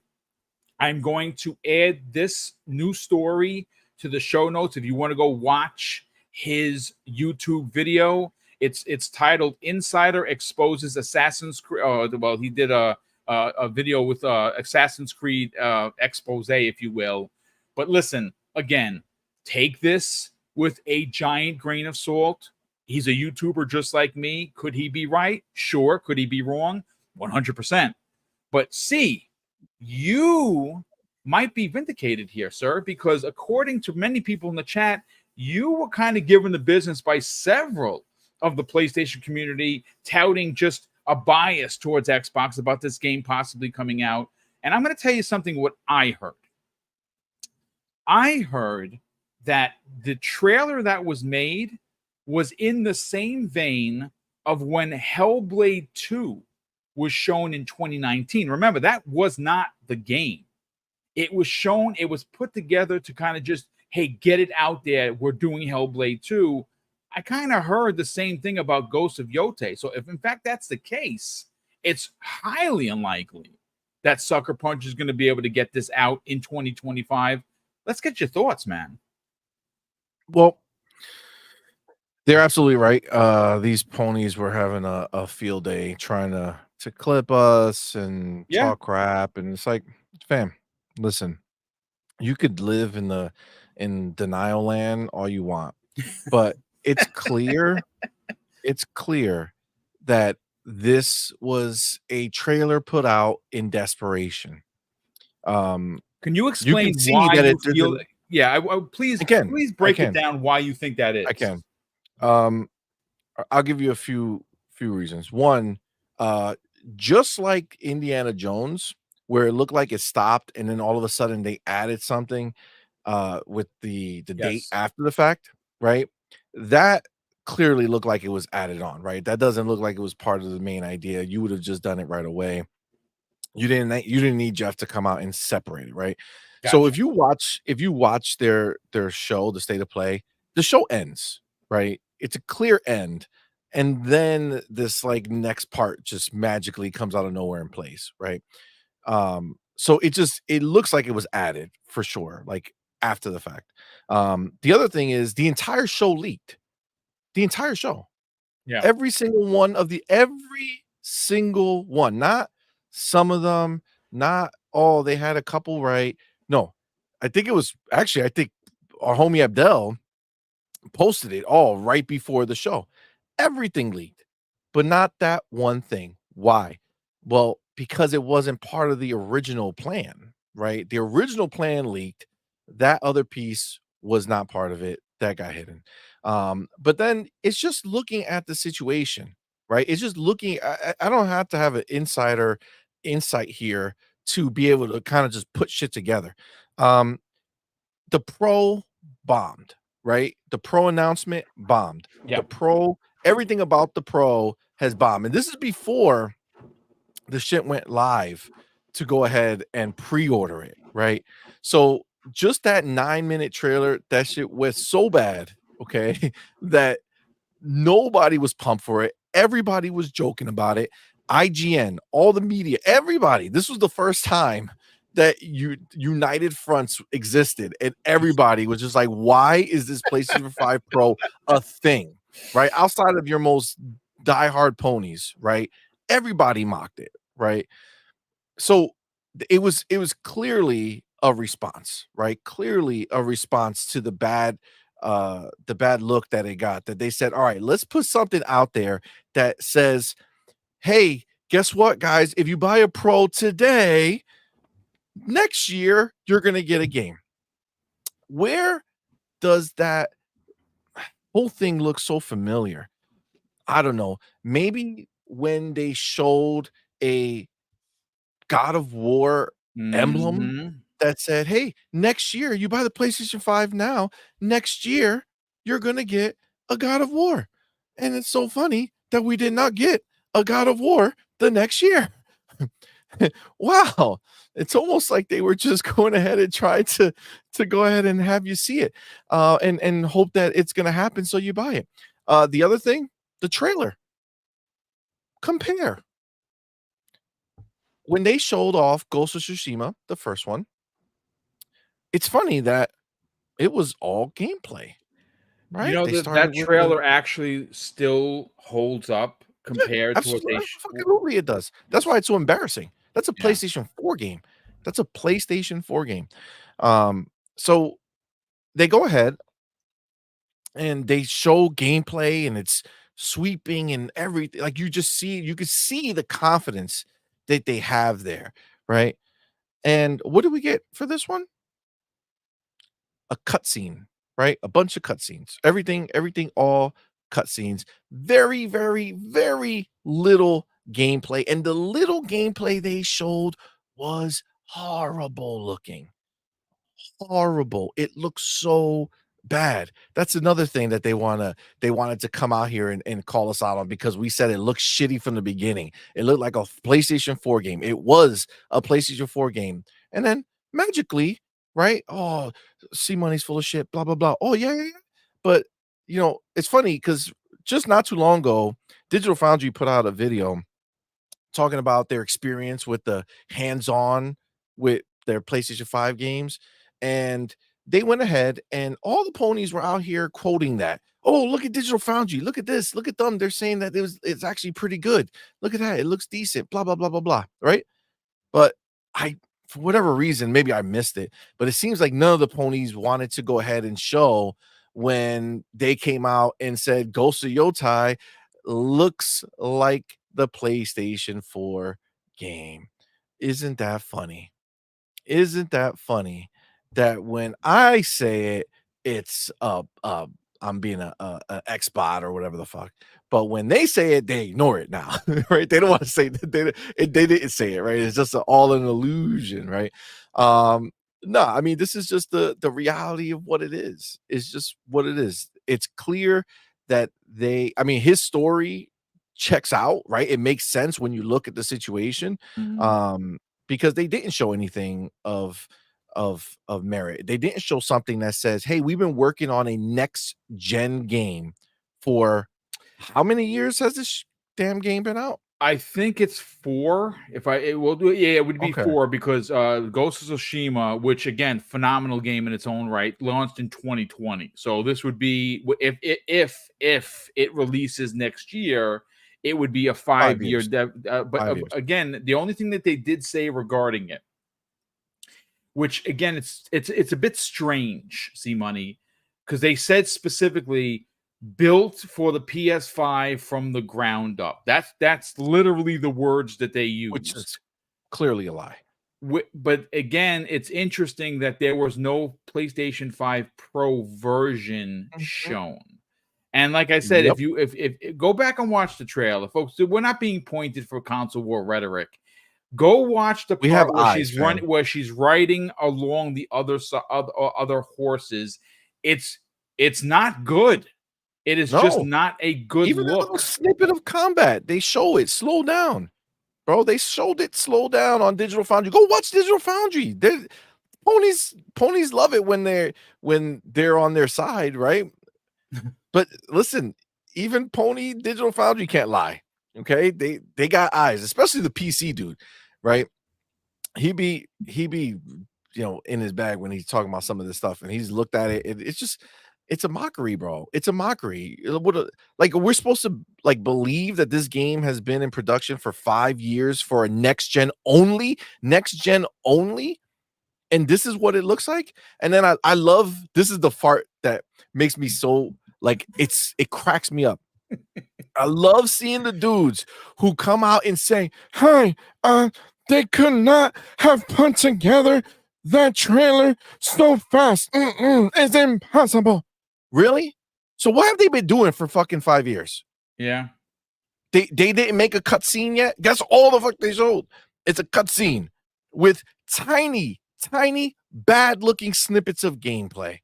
I'm going to add this new story to the show notes if you want to go watch his YouTube video. It's titled "Insider Exposes Assassin's Creed." Well, he did a video with Assassin's Creed expose, if you will. But listen, again, take this with a giant grain of salt. He's a YouTuber just like me. Could he be right? Sure. Could he be wrong? 100%. But see, you might be vindicated here, sir, because according to many people in the chat, you were kind of given the business by several of the PlayStation community, touting just a bias towards Xbox about this game possibly coming out. And I'm going to tell you something what I heard. I heard that the trailer that was made was in the same vein of when Hellblade 2 was shown in 2019. Remember, that was not the game. It was shown, it was put together to kind of just, hey, get it out there. We're doing Hellblade 2. I kind of heard the same thing about Ghost of Yotei. So if in fact that's the case, it's highly unlikely that Sucker Punch is going to be able to get this out in 2025. Let's get your thoughts, man. Well, they're absolutely right. These ponies were having a field day trying to clip us and talk crap, and it's like, fam, listen, you could live in denial land all you want. but it's clear that this was a trailer put out in desperation. Can you You can explain see why that you it there's feel? an Yeah, please, I can, please I break it can, down why you think that I is. can. Um, I'll give you a few reasons. One, uh, just like Indiana Jones, where it looked like it stopped, and then all of a sudden they added something with the date Yes, after the fact, right? That clearly looked like it was added on, right? That doesn't look like it was part of the main idea. You would have just done it right away. You didn't need Jeff to come out and separate it, right? So gotcha. if you watch their show, The State of Play, the show ends, right? It's a clear end. And then this like next part just magically comes out of nowhere in place, right? So it looks like it was added for sure, like after the fact. The other thing is the entire show leaked. The entire show. Yeah, Every single one, not some of them, not oh, they had a couple right. No, I think our homie Abdel posted it all right before the show. Everything leaked, but not that one thing. Why? Well, because it wasn't part of the original plan, right? The original plan leaked. That other piece was not part of it. That got hidden. But then it's just looking at the situation, right? It's just looking. I don't have to have an insider insight here to be able to kind of just put shit together. Um, the pro bombed, right? The pro announcement bombed. yeah, The pro, everything about the pro has bombed. And this is before the shit went live to go ahead and pre-order it, right? So just that 9-minute trailer, that shit was so bad, okay, that nobody was pumped for it. Everybody was joking about it. IGN, all the media, everybody. This was the first time that united fronts existed, and everybody was just like, "Why is this PlayStation 5 Pro a thing?" Right? Outside of your most diehard ponies, right? Everybody mocked it, right? So it was clearly a response, right? Clearly a response to the bad look that it got, that they said, all right, let's put something out there that says, hey, guess what, guys? If you buy a pro today, next year you're gonna get a game. Where does that whole thing look so familiar? I don't know. Maybe when they showed a God of War emblem hmm, that said, "Hey, next year you buy the PlayStation 5 now, next year you're gonna get a God of War." And it's so funny that we did not get a God of War the next year. Wow. It's almost like they were just going ahead and trying to go ahead and have you see it, and hope that it's gonna happen so you buy it. The other thing, the trailer. Compare. When they showed off Ghost of Tsushima, the first one, it's funny that it was all gameplay, you right? know They that started that with the trailer actually still holds up yeah, compared to what they. absolutely it does. That's why it's so embarrassing. That's a Yeah, PlayStation 4 game. That's a PlayStation 4 game. So they go ahead and they show gameplay and it's sweeping and everything. Like you could see the confidence that they have there, right? And what do we get for this one? A cutscene, right? A bunch of cutscenes. Everything, all cutscenes. Very, very, very little gameplay. And the little gameplay they showed was horrible looking. Horrible. It looks so bad. That's another thing that they wanted to come out here and call us out on because we said it looked shitty from the beginning. It looked like a PlayStation 4 game. It was a PlayStation 4 game. And then magically, right? Oh, C Money's full of shit, blah blah blah. Oh yeah, yeah, yeah. But it's funny because just not too long ago, Digital Foundry put out a video talking about their experience with the hands-on with their PlayStation 5 games, and they went ahead and all the ponies were out here quoting that. "Oh, look at Digital Foundry. Look at this. Look at them. They're saying that it's actually pretty good. Look at that. It looks decent. Blah blah blah blah blah." Right? But I for whatever reason, maybe I missed it, but it seems like none of the ponies wanted to go ahead and show when they came out and said Ghost of Yotei looks like the PlayStation 4 game. Isn't that funny? Isn't that funny that when I say it, it's I'm being a Xbot or whatever the fuck. But when they say it, they ignore it now, right? They don't want to say that they didn't say it, right? It's just all an illusion, right? No, I mean, this is just the reality of what it is. It's just what it is. It's clear that I mean, his story checks out, right? It makes sense when you look at the situation. Because they didn't show anything of merit. They didn't show something that says, "Hey, we've been working on a next gen game for how many years has this damn game been out?" I think it's 4. If I it will do it, yeah, it would be Okay. 4 because Ghost of Tsushima, which again, phenomenal game in its own right, launched in 2020. So this would be if it releases next year, it would be a 5 5-year years. dev. But 5 years. again, the only thing that they did say regarding it, which again, it's a bit strange, see money, because they said specifically built for the PS5 from the ground up. That's literally the words that they Which used. is clearly a lie. But again, it's interesting that there was no PlayStation 5 Pro version Mhm. shown. And like I said, Yep. if go back and watch the trailer, folks, we're not being pointed for console war rhetoric. Go watch the We have part where eyes, she's fam. running, where she's riding along the other side, other horses. It's not good. It is just No. not a good Even that little look. snippet of combat, they show it slow down. Bro, they showed it slow down on Digital Foundry. Go watch Digital Foundry. Ponies love it when they're on their side, right? But listen, even Pony Digital Foundry can't lie. Okay, they got eyes, especially the PC dude, right? He be in his bag when he's talking about some of this stuff, and he's looked at it. It's just it's a mockery, bro. It's a mockery. Like we're supposed to like believe that this game has been in production for 5 years for a next gen only, and this is what it looks like. And then I love this is the part that makes me so like it cracks me up. I love seeing the dudes who come out and say, "Hey, they could not have put together that trailer so fast. It's impossible." Really? So what have they been doing for fucking 5 years? Yeah. They didn't make a cutscene yet. That's all the fuck they showed. It's a cutscene with tiny, bad looking snippets of gameplay.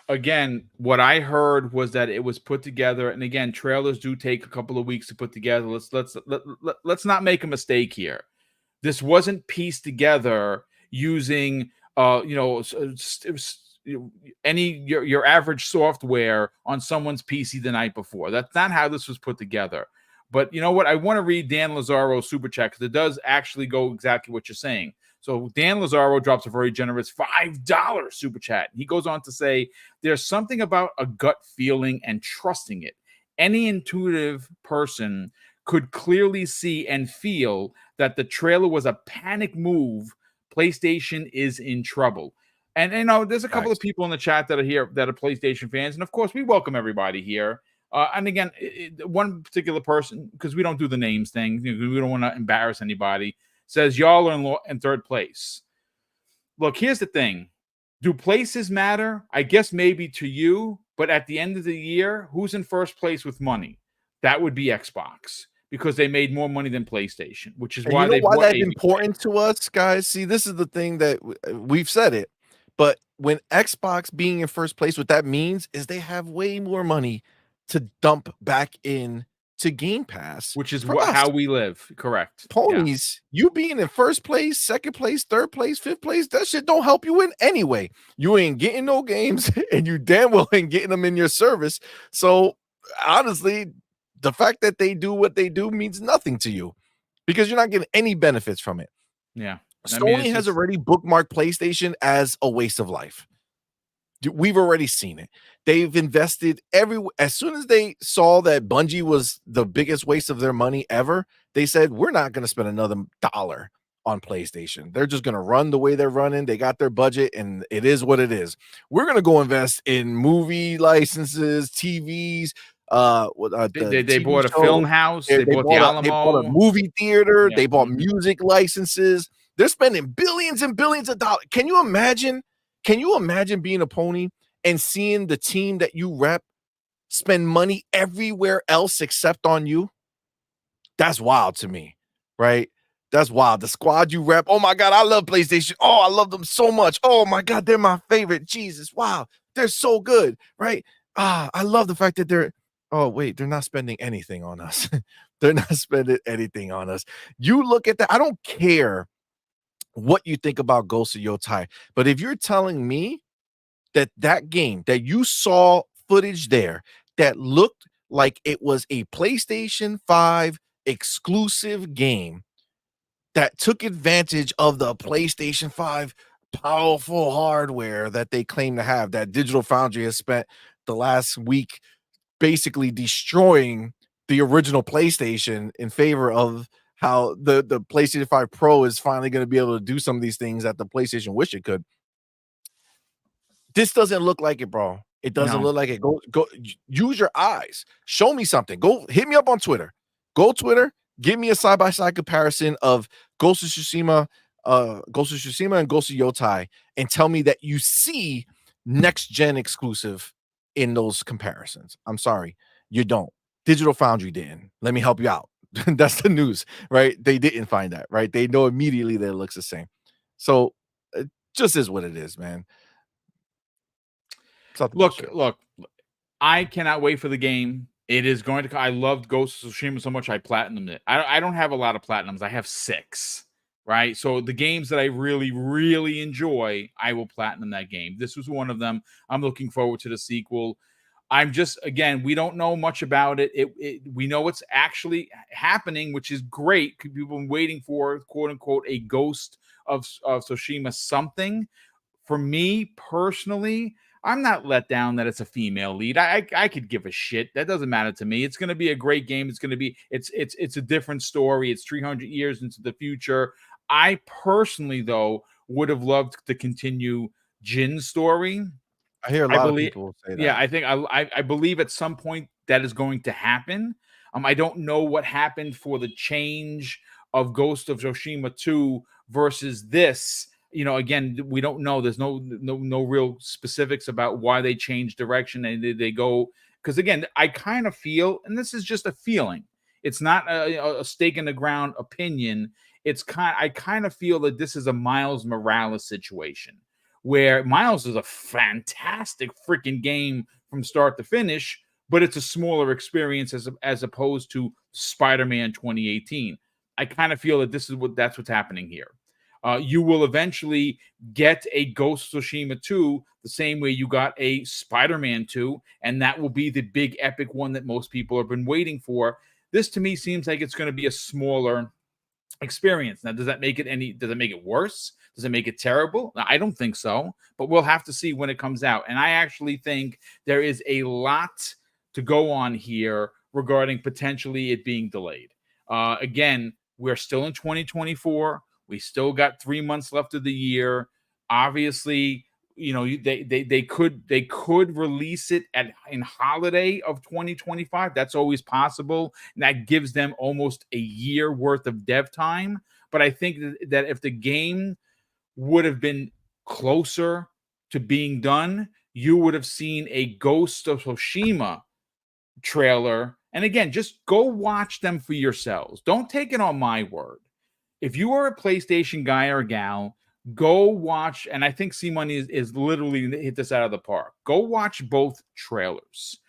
Again, what I heard was that it was put together, and again, trailers do take a couple of weeks to put together. Let's not make a mistake here. This wasn't pieced together using any your average software on someone's PC the night before. That's not how this was put together. But you know what? I want to read Dan Lazzaro's super chat because it does actually go exactly what you're saying. So Dan Lazzaro drops a very generous $5 super chat. He goes on to say, "There's something about a gut feeling and trusting it. Any intuitive person could clearly see and feel that the trailer was a panic move. PlayStation is in trouble." And there's a couple of Facts. people in the chat that are here that are PlayStation fans, and of course, we welcome everybody here. And again, one particular person, because we don't do the names thing, we don't want to embarrass anybody, says y'all are in third place. Look, here's the thing: do places matter? I guess maybe to you, but at the end of the year, who's in first place with money? That would be Xbox because they made more money than PlayStation, which is And you why know they why bought that's 80. important to us, guys? See, this is the thing that we've said it, but when Xbox being in first place, what that means is they have way more money to dump back in to Game Pass Which is for us. how we live. Correct. Yeah. Ponies, you being in first place, second place, third place, fifth place, that shit don't help you in anyway. You ain't getting no games, and you damn well ain't getting them in your service. So honestly, the fact that they do what they do means nothing to you because you're not getting any benefits from it. Yeah. I mean, Sony has already bookmarked PlayStation as a waste of life. We've already seen it. They've invested as soon as they saw that Bungie was the biggest waste of their money ever, they said, we're not going to spend another dollar on PlayStation. They're just going to run the way they're running. They got their budget and it is what it is. We're going to go invest in movie licenses, TVs, the They TV bought a film show. house. They, They they bought the bought a Alamo. movie theater. Yeah. They bought music licenses. They're spending billions and billions of dollars. Can you imagine? Can you imagine being a pony and seeing the team that you rep spend money everywhere else except on you? That's wild to me, right? That's wild. The squad you rep. Oh my God, I love PlayStation. Oh, I love them so much. Oh my God, they're my favorite. Jesus, wow, they're so good, right? I love the fact that they're. Oh wait, they're not spending anything on us. They're not spending anything on us. You look at that. I don't care what you think about Ghost of Yotei, but if you're telling me that game that you saw footage there that looked like it was a PlayStation 5 exclusive game that took advantage of the PlayStation 5 powerful hardware that they claim to have, that Digital Foundry has spent the last week basically destroying the original PlayStation in favor of how the PlayStation 5 Pro is finally going to be able to do some of these things that the PlayStation wish it could. This doesn't look like it, bro. It doesn't look like it. Go use your eyes. Show me something. Go hit me up on Twitter. Go Twitter. Give me a side-by-side comparison of Ghost of Tsushima and Ghost of Yotei, and tell me that you see next gen exclusive in those comparisons. I'm sorry, you don't. Digital Foundry didn't. Let me help you out. That's the news, right? They didn't find that, right? They know immediately that it looks the same. So it just is what it is, man. Look, I cannot wait for the game. It is going to. I loved Ghost of Tsushima so much I platinumed it. I don't have a lot of platinums. I have 6, right? So the games that I really, really enjoy, I will platinum that game. This was one of them. I'm looking forward to the sequel. I'm just, again, we don't know much about it. We know it's actually happening, which is great. People have been waiting for, quote unquote, a Ghost of Tsushima something. For me personally, I'm not let down that it's a female lead. I could give a shit. That doesn't matter to me. It's going to be a great game. It's going to be it's a different story. It's 300 years into the future. I personally, though, would have loved to continue Jin's story. I hear a I lot of believe, people say that. yeah, I think I believe at some point that is going to happen. I don't know what happened for the change of Ghost of Tsushima 2 versus this. Again, we don't know. There's no real specifics about why they changed direction and did they go, because again, I kind of feel, and this is just a feeling. It's not a stake in the ground opinion. I kind of feel that this is a Miles Morales situation where Miles is a fantastic freaking game from start to finish, but it's a smaller experience as opposed to Spider-Man 2018. I kind of feel that that's what's happening here. You will eventually get a Ghost of Tsushima 2 the same way you got a Spider-Man 2, and that will be the big epic one that most people have been waiting for. This to me seems like it's going to be a smaller experience. Now, does it make it worse? Does it make it terrible? I don't think so, but we'll have to see when it comes out. And I actually think there is a lot to go on here regarding potentially it being delayed. Again, we're still in 2024. We still got 3 months left of the year. Obviously, they could release it in holiday of 2025. That's always possible, and that gives them almost a year worth of dev time. But I think that if the game would have been closer to being done, you would have seen a Ghost of Tsushima trailer. And again, just go watch them for yourselves. Don't take it on my word. If you are a PlayStation guy or gal, go watch, and I think C-Money is literally hit this out of the park. Go watch both trailers.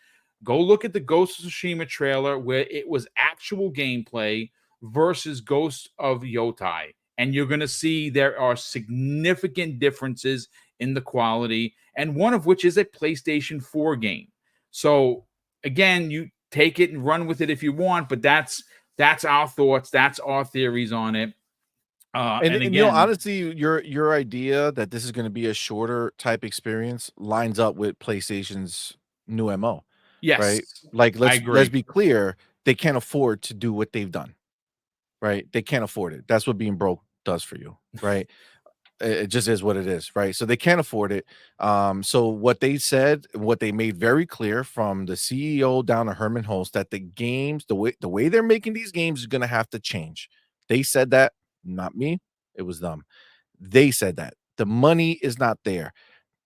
Go look at the Ghost of Tsushima trailer where it was actual gameplay versus Ghost of Yotei. And you're going to see there are significant differences in the quality, and one of which is a PlayStation 4 game. So, again, you take it and run with it if you want, but that's our thoughts. That's our theories on it. And again, honestly, your idea that this is going to be a shorter type experience lines up with PlayStation's new MO. yes, right? Like I let's agree. be clear, they can't afford to do what they've done. Right? They can't afford it. That's what being broke does for you, right? It just is what it is, right? So they can't afford it. So what they said, what they made very clear from the CEO down to Herman Holst, that the games, the way they're making these games is going to have to change. They said that, not me. It was them. They said that the money is not there.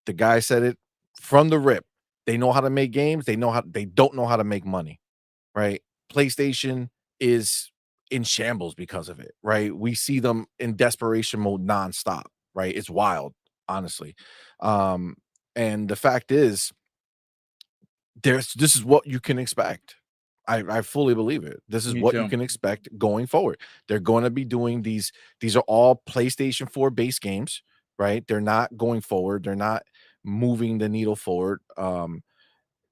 The guy said it from the rip. They know how to make games. They don't know how to make money, right? PlayStation is in shambles because of it, right? We see them in desperation mode nonstop, right? It's wild, honestly. Um, and the fact is, this is what you can expect. I fully believe it. This is Me what you too. can expect going forward. They're going to be doing these are all PlayStation 4 base games, right? They're not going forward. They're not moving the needle forward.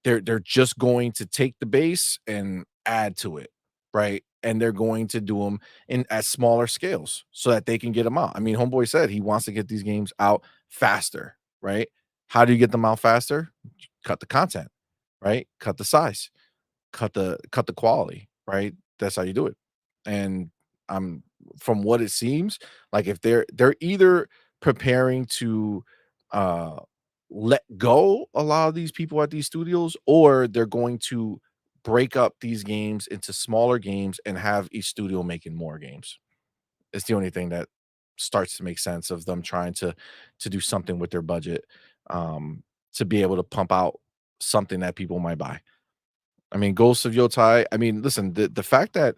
They're just going to take the base and add to it, right? And they're going to do them in at smaller scales so that they can get them out. I mean, Homeboy said he wants to get these games out faster, right? How do you get them out faster? Cut the content, right? Cut the size, cut the quality, right? That's how you do it. And I'm from what it seems like, if they're either preparing to uh let go a lot of these people at these studios, or they're going to break up these games into smaller games and have each studio making more games. It's the only thing that starts to make sense of them trying to do something with their budget, um to be able to pump out something that people might buy. I mean, Ghosts of Yotei. I mean, listen, the fact that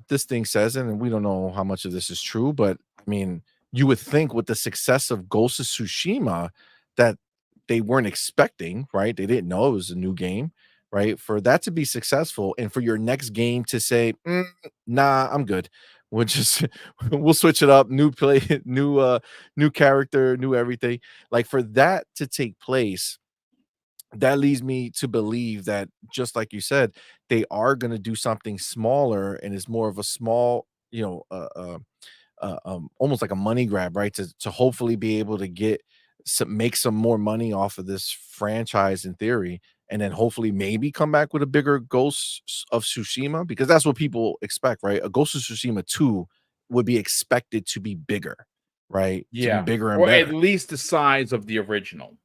this thing says it, and we don't know how much of this is true, but I mean, you would think with the success of Ghost of Tsushima that they weren't expecting, right? They didn't know it was a new game, right? For that to be successful, and for your next game to say, "Nah, I'm good. We'll just we'll switch it up, new play, new character, new everything." Like for that to take place, that leads me to believe that, just like you said, they are going to do something smaller, and it's more of a small, almost like a money grab, right? To hopefully be able to make some more money off of this franchise in theory, and then hopefully maybe come back with a bigger Ghost of Tsushima, because that's what people expect, right? A Ghost of Tsushima 2 would be expected to be bigger, right? To be Yeah. bigger and Or at better. least the size of the original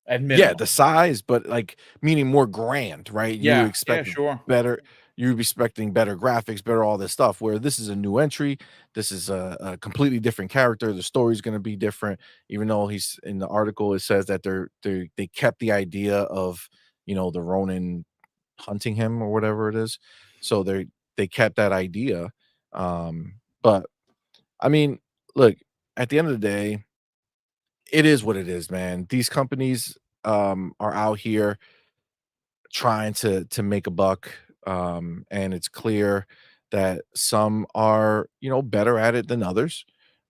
at Yeah, minimum. the size, but, like, meaning more grand, right? You would Yeah. Yeah, expect sure. better you'd be expecting better graphics, better all this stuff, where this is a new entry, this is a completely different character, the story's gonna be different, even though he's in the article, it says that they kept the idea of, the Ronin hunting him or whatever it is. So they kept that idea, but, I mean, look, at the end of the day, it is what it is, man. These companies, are out here trying to make a buck, and it's clear that some are, better at it than others,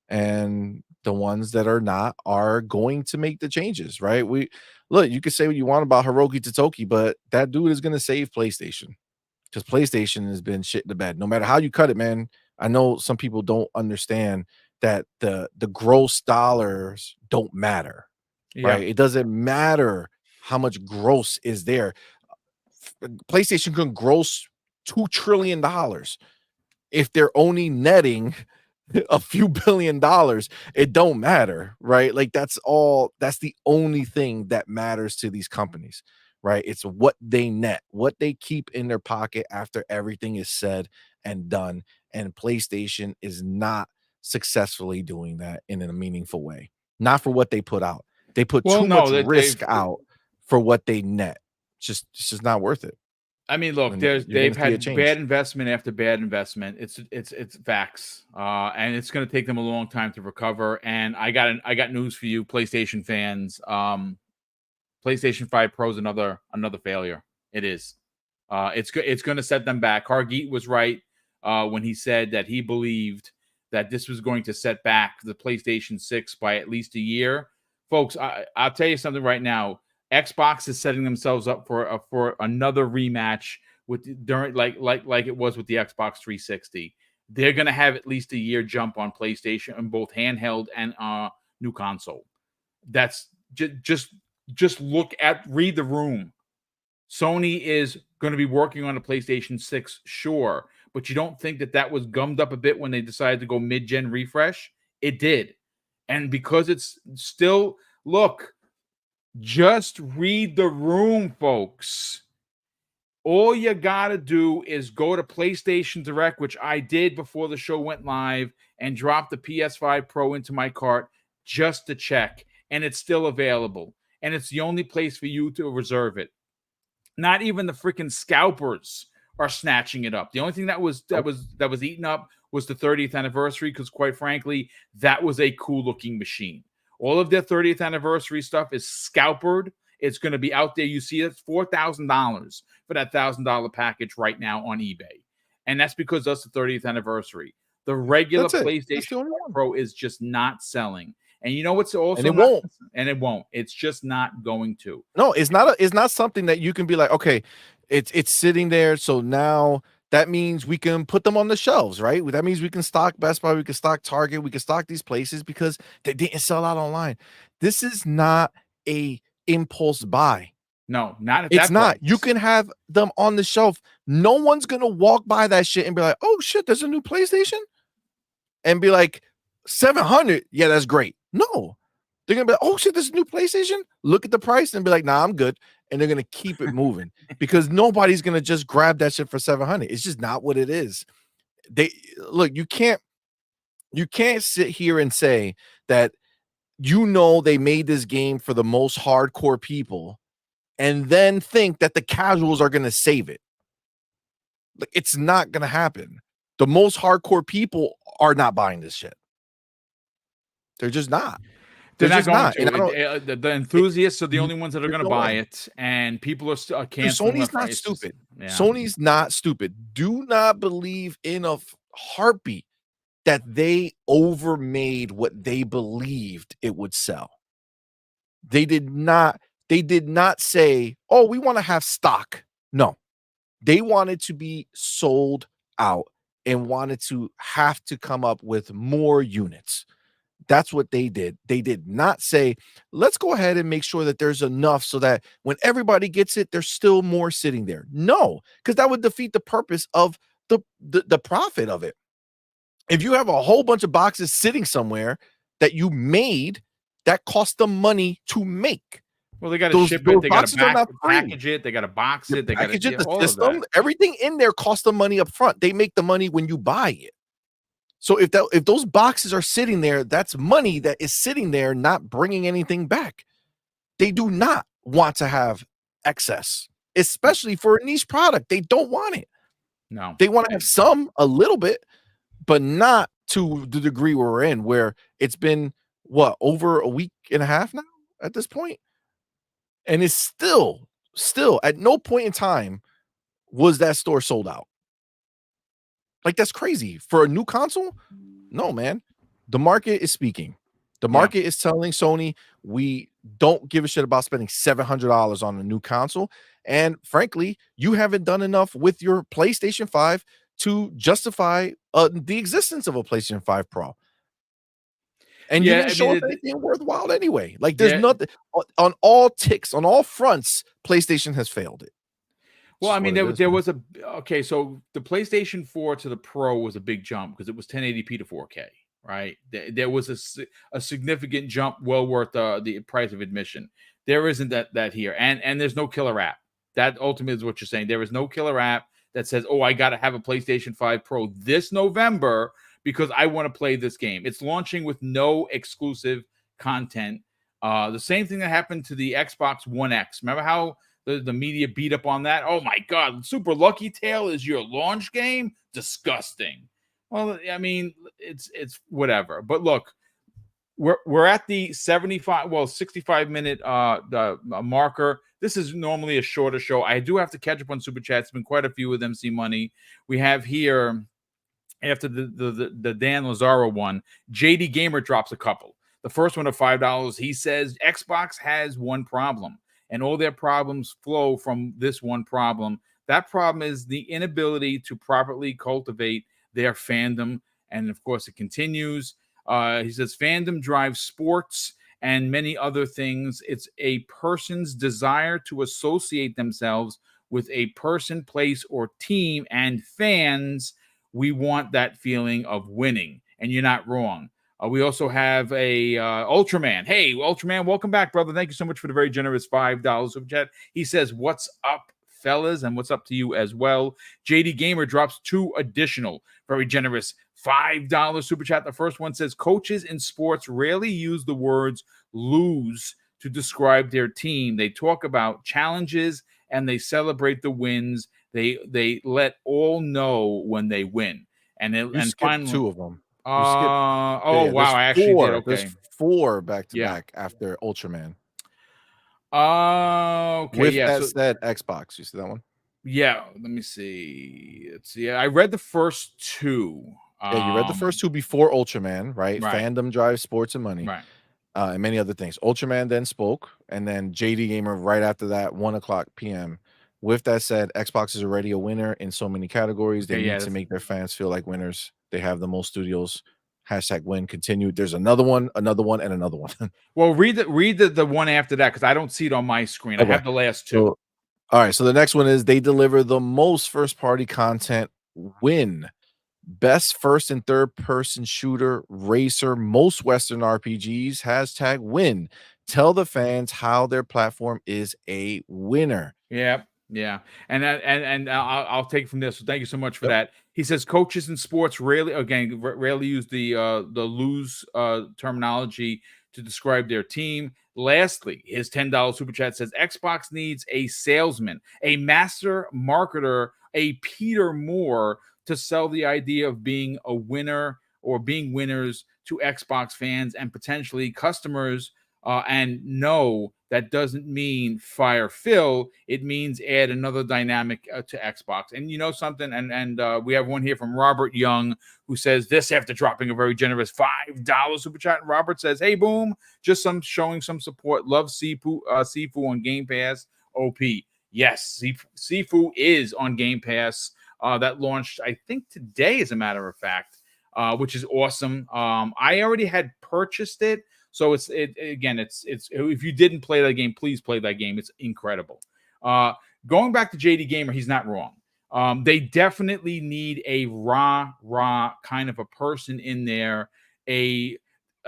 and the ones that are not are going to make the changes, right? We look, you can say what you want about Hiroki Totoki, but that dude is gonna save PlayStation, because PlayStation has been shit in the bed. No matter how you cut it, man. I know some people don't understand that the gross dollars don't matter, Yeah. right? It doesn't matter how much gross is there. PlayStation can gross $2 trillion. If they're only netting a few $1 billion, it don't matter, right? Like that's the only thing that matters to these companies, right? It's what they net, what they keep in their pocket after everything is said and done. And PlayStation is not successfully doing that in a meaningful way. Not for what they put out. They put Well, too no, much that risk they've out for what they net. It's just not worth it. I mean, look, And there's you're gonna they've see a had bad change. investment after bad investment. It's facts, and it's going to take them a long time to recover. And I got news for you, PlayStation fans. PlayStation 5 Pro is another failure. It is. It's going to set them back. Hargeet was right when he said that he believed that this was going to set back the PlayStation 6 by at least a year. Folks, I'll tell you something right now. Xbox is setting themselves up for another rematch with during like it was with the Xbox 360. They're going to have at least a year jump on PlayStation on both handheld and new console. That's just read the room. Sony is going to be working on a PlayStation 6, sure, but you don't think that was gummed up a bit when they decided to go mid-gen refresh? It did. And because it's still, look, just read the room, folks. All you got to do is go to PlayStation Direct, which I did before the show went live, and drop the PS5 Pro into my cart just to check. And it's still available. And it's the only place for you to reserve it. Not even the freaking scalpers are snatching it up. The only thing that was eaten up was the 30th anniversary, because quite frankly, that was a cool looking machine. All of their 30th anniversary stuff is scalpered. It's going to be out there. You see, it's $4,000 for that $1,000 package right now on eBay, and that's because that's the 30th anniversary. The regular PlayStation Pro is just not selling. And you know what's also, and it won't. It's just not going to. No, it's not something that you can be like, okay, it's sitting there. So now that means we can put them on the shelves, right? That means we can stock Best Buy, we can stock Target, we can stock these places because they didn't sell out online. This is not a impulse buy. No, not at it's that not. price. You can have them on the shelf. No one's gonna walk by that shit and be like, oh shit, there's a new PlayStation, and be like, 700. Yeah, that's great. No, they're gonna be like, oh shit, this is a new PlayStation. Look at the price and be like, nah, I'm good. And they're gonna keep it moving because nobody's gonna just grab that shit for 700. It's just not what it is. Look, you can't sit here and say that they made this game for the most hardcore people and then think that the casuals are gonna save it. Like, it's not gonna happen. The most hardcore people are not buying this shit. They're just not. They're not going to. The enthusiasts are the only ones that are going to buy it, and people are canceling. Sony's not stupid. Sony's not stupid. Do not believe in a heartbeat that they overmade what they believed it would sell. They did not say, oh, we want to have stock. No, they wanted to be sold out and wanted to have to come up with more units. That's what they did. They did not say, let's go ahead and make sure that there's enough so that when everybody gets it, there's still more sitting there. No, because that would defeat the purpose of the profit of it. If you have a whole bunch of boxes sitting somewhere that you made, that cost them money to make. Well, they got to ship it. They got to package it. They got to box it. They got to get the system. Everything in there costs them money up front. They make the money when you buy it. So if those boxes are sitting there, that's money that is sitting there, not bringing anything back. They do not want to have excess, especially for a niche product. They don't want it. No, they want to have a little bit, but not to the degree we're in, where it's been over a week and a half now at this point, and it's still at no point in time was that store sold out. Like, that's crazy for a new console. No, man, the market is speaking. The market is telling Sony, we don't give a shit about spending $700 on a new console. And frankly, you haven't done enough with your PlayStation 5 to justify the existence of a PlayStation 5 Pro. And you didn't show up anything worthwhile anyway. Like, there's nothing on all ticks, on all fronts. PlayStation has failed it. Well, I mean, there was so the PlayStation 4 to the Pro was a big jump because it was 1080p to 4K, right? There was a significant jump, well worth the price of admission. There isn't that here, and there's no killer app. That ultimately is what you're saying. There is no killer app that says, oh, I got to have a PlayStation 5 Pro this November because I want to play this game. It's launching with no exclusive content. The same thing that happened to the Xbox One X. Remember how the media beat up on that? Oh my God, Super Lucky Tail is your launch game? Disgusting. Well, I mean, it's whatever. But look, we're at the 65-minute marker. This is normally a shorter show. I do have to catch up on Super Chats. It's been quite a few with MC Money. We have here, after the Dan Lazaro one, JD Gamer drops a couple. The first one of $5. He says Xbox has one problem, and all their problems flow from this one problem. That problem is the inability to properly cultivate their fandom. And of course, it continues. He says fandom drives sports and many other things. It's a person's desire to associate themselves with a person, place, or team, and fans We want that feeling of winning, and you're not wrong. We also have a Ultraman. Hey, Ultraman, welcome back, brother. Thank you so much for the very generous $5 super chat. He says, "What's up, fellas?" And what's up to you as well. JD Gamer drops 2 additional very generous $5 super chat. The first one says, "Coaches in sports rarely use the words lose to describe their team. They talk about challenges and they celebrate the wins. They let all know when they win." You And skipped finally, 2 of them. You skipped oh there's wow, I actually did. 4. There's Okay, 4 back to yeah. back after Ultraman. Okay, With yeah. that So said, Xbox, you see that one? yeah, let me see. Let's see. I read the first 2. Yeah, you read the first 2 before Ultraman, right? Right, Fandom drives sports and money, right. and many other things. Ultraman then spoke, and then JD Gamer right after that, 1:00 PM. With that said, Xbox is already a winner in so many categories. They Okay, need yeah. to make their fans feel like winners. They have the most studios. Hashtag win continued. There's another one, and another one. Well, read the one after that because I don't see it on my screen. I Okay. have the last 2. So, all right. So the next one is they deliver the most first party content win. Best first and third person shooter, racer, most Western RPGs, hashtag win. Tell the fans how their platform is a winner. Yeah, yeah, and I'll take from this. So thank you so much for Yep. that. He says coaches in sports rarely use the lose terminology to describe their team. Lastly, his $10 super chat says Xbox needs a salesman, a master marketer, a Peter Moore to sell the idea of being a winner or being winners to Xbox fans and potentially customers. And no, that doesn't mean fire Phil. It means add another dynamic to Xbox. And you know something? And we have one here from Robert Young who says this after dropping a very generous $5 super chat. And Robert says, "Hey, Boom, just showing some support. Love Sifu on Game Pass. OP. Yes, Sifu is on Game Pass. That launched, I think, today, as a matter of fact, which is awesome. I already had purchased it. So it's if you didn't play that game, please play that game. It's incredible. Going back to JD Gamer, he's not wrong. They definitely need a raw kind of a person in there. I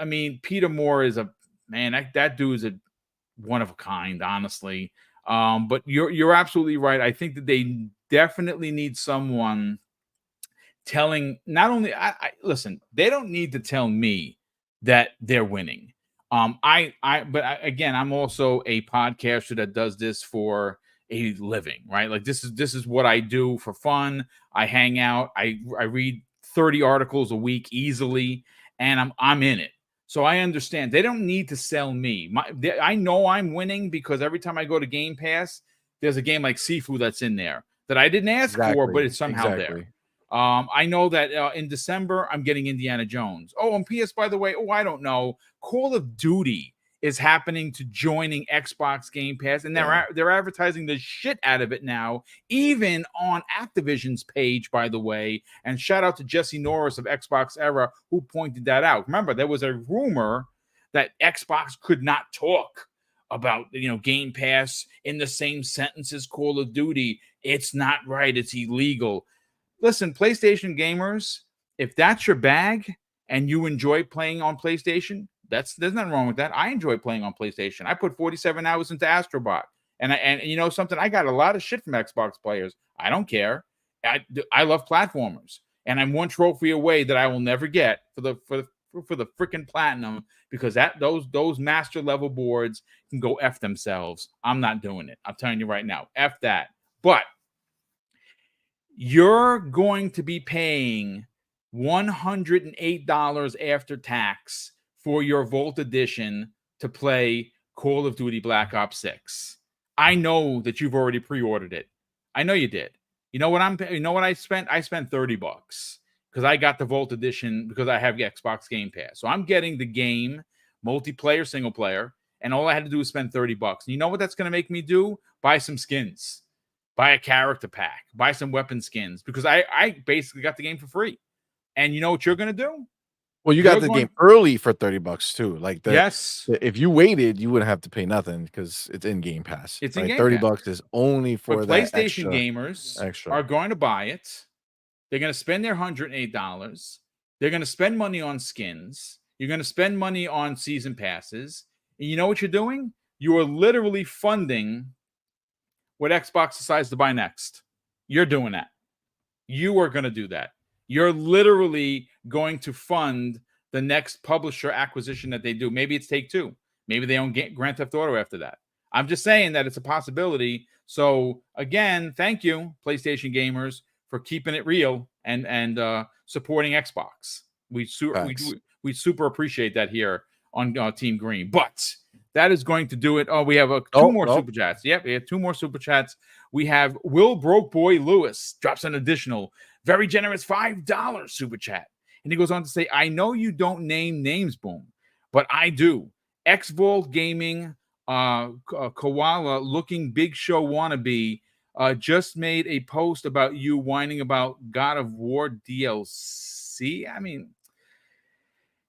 mean, Peter Moore is a man. That dude is a one of a kind, honestly. But you're absolutely right. I think that they definitely need someone telling not only I listen, they don't need to tell me that they're winning. Again, I'm also a podcaster that does this for a living, right? Like this is what I do for fun. I hang out, I read 30 articles a week easily, and I'm in it. So I understand they don't need to sell me. I know I'm winning because every time I go to Game Pass, there's a game like Sifu that's in there that I didn't ask for, but it's somehow there. I know that in December I'm getting Indiana Jones. Oh, and PS, by the way, I don't know. Call of Duty is happening to joining Xbox Game Pass, and they're advertising the shit out of it now, even on Activision's page, by the way. And shout out to Jesse Norris of Xbox Era who pointed that out. Remember, there was a rumor that Xbox could not talk about Game Pass in the same sentence as Call of Duty. It's not right. It's illegal. Listen, PlayStation gamers, if that's your bag and you enjoy playing on PlayStation, there's nothing wrong with that. I enjoy playing on PlayStation. I put 47 hours into Astrobot, and you know something, I got a lot of shit from Xbox players. I don't care. I love platformers, and I'm one trophy away that I will never get for the freaking platinum, because those master level boards can go F themselves. I'm not doing it. I'm telling you right now, F that. But you're going to be paying $108 after tax for your Vault Edition to play Call of Duty Black Ops 6. I know that you've already pre-ordered it. I know you did. You know what I spent? I spent $30 because I got the Vault Edition because I have the Xbox Game Pass. So I'm getting the game, multiplayer, single player, and all I had to do was spend $30. And you know what that's going to make me do? Buy some skins. Buy a character pack, buy some weapon skins, because I basically got the game for free. And you know what you're going to do? Well, you got the game early for $30 too. Like if you waited, you wouldn't have to pay nothing because it's in Game Pass. It's in Game $30 Pass. is only for But that PlayStation extra, gamers are going to buy it. They're going to spend their $108. They're going to spend money on skins. You're going to spend money on season passes. And you know what you're doing? You are literally funding what Xbox decides to buy next. You're doing that. You are going to do that. You're literally going to fund the next publisher acquisition that they do. Maybe it's Take-Two. Maybe they own Grand Theft Auto after that. I'm just saying that it's a possibility. So again, thank you, PlayStation gamers, for keeping it real and supporting Xbox. We super appreciate that here on Team Green. But that is going to do it. Oh, we have two more super chats. Yep, we have 2 more super chats. We have Will Broke Boy Lewis drops an additional very generous $5 super chat. And he goes on to say, I know you don't name names, Boom, but I do. X-Vault Gaming, Koala looking Big Show wannabe, just made a post about you whining about God of War DLC. I mean,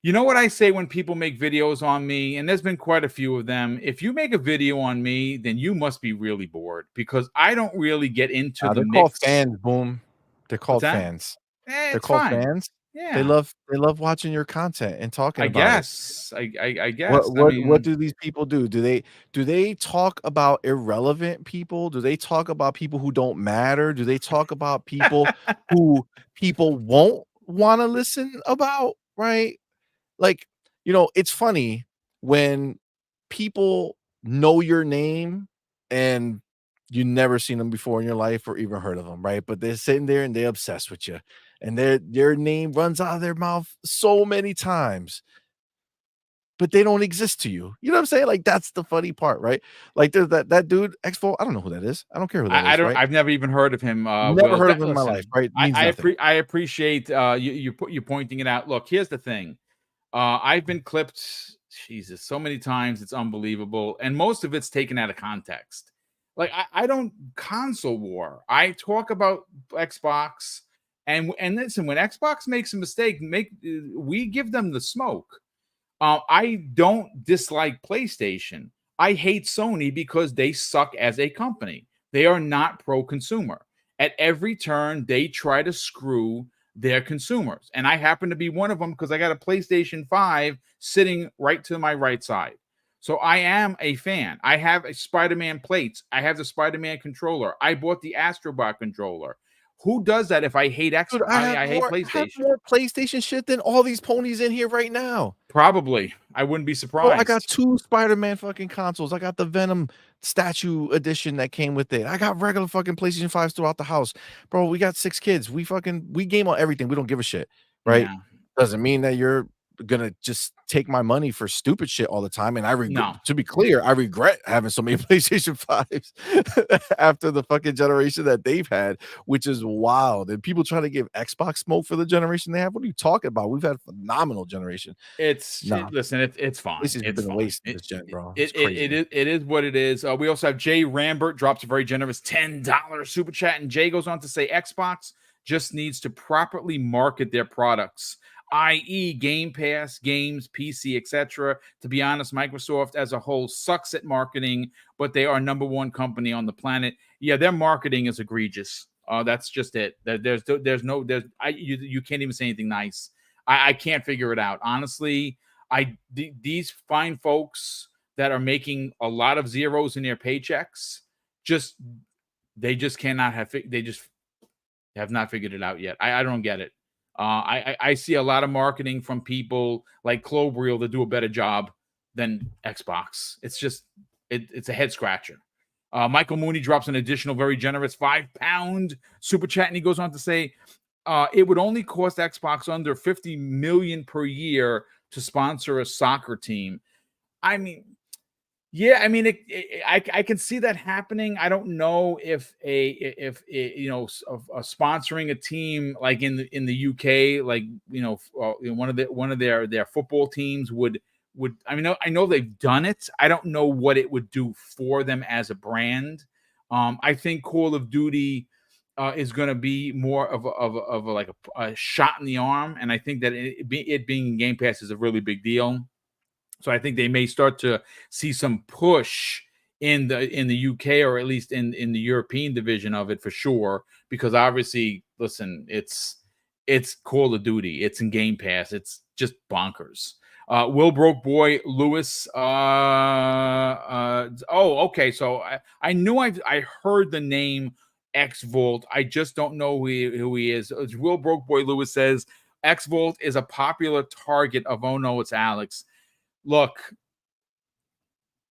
you know what I say when people make videos on me, and there's been quite a few of them. If you make a video on me, then you must be really bored, because I don't really get into the they're mix. called fans, Boom. They're called fans. They're called fans. Yeah, they love watching your content and talking about it. I guess. What do these people do? Do they talk about irrelevant people? Do they talk about people who don't matter? Do they talk about people who people won't want to listen about? Right? Like, it's funny when people know your name and you never seen them before in your life or even heard of them, right? But they're sitting there and they're obsessed with you, and their name runs out of their mouth so many times, but they don't exist to you. You know what I'm saying? Like, that's the funny part, right? Like, there's that dude X4. I don't know who that is. I don't care who that is. Right? I've never even heard of him. Never heard of him in my life. Right? I appreciate you pointing it out. Look, here's the thing. I've been clipped, Jesus, so many times, it's unbelievable. And most of it's taken out of context. Like, I don't console war. I talk about Xbox, and listen, when Xbox makes a mistake, we give them the smoke. I don't dislike PlayStation. I hate Sony because they suck as a company. They are not pro-consumer. At every turn, they try to screw their consumers. And I happen to be one of them because I got a PlayStation 5 sitting right to my right side. So I am a fan. I have a Spider-Man plates. I have the Spider-Man controller. I bought the Astrobot controller. Who does that if I hate Xbox? Dude, I hate PlayStation. I have more PlayStation shit than all these ponies in here right now. Probably. I wouldn't be surprised. Bro, I got 2 Spider-Man fucking consoles. I got the Venom statue edition that came with it. I got regular fucking PlayStation 5s throughout the house. Bro, we got 6 kids. We game on everything. We don't give a shit, right? Yeah. Doesn't mean that you're gonna just take my money for stupid shit all the time. And I regret, to be clear, I regret having so many PlayStation 5s after the fucking generation that they've had, which is wild. And people trying to give Xbox smoke for the generation they have. What are you talking about? We've had a phenomenal generation. Listen, it's fine. This has been a waste this gen, bro. It is what it is. We also have Jay Rambert drops a very generous $10 super chat, and Jay goes on to say Xbox just needs to properly market their products, i.e. Game Pass, games, PC, etc. To be honest, Microsoft as a whole sucks at marketing, but they are #1 company on the planet. Yeah, their marketing is egregious. That's just it. You can't even say anything nice. I can't figure it out. Honestly, these fine folks that are making a lot of zeros in their paychecks, they just have not figured it out yet. I don't get it. I see a lot of marketing from people like Clobreel that do a better job than Xbox. It's a head scratcher. Michael Mooney drops an additional very generous £5 super chat, and he goes on to say, it would only cost Xbox under $50 million per year to sponsor a soccer team. I mean, yeah, I mean, I can see that happening. I don't know if sponsoring a team like in the UK, like one of their football teams would. I mean, I know they've done it. I don't know what it would do for them as a brand. I think Call of Duty is going to be more of a shot in the arm, and I think that it being in Game Pass is a really big deal. So I think they may start to see some push in the UK, or at least in the European division of it for sure, because obviously, listen, it's Call of Duty, it's in Game Pass, it's just bonkers. Will Broke Boy Lewis. Okay. So I knew I heard the name X Volt. I just don't know who he is. Will Broke Boy Lewis says X Volt is a popular target of, oh no, it's Alex. Look,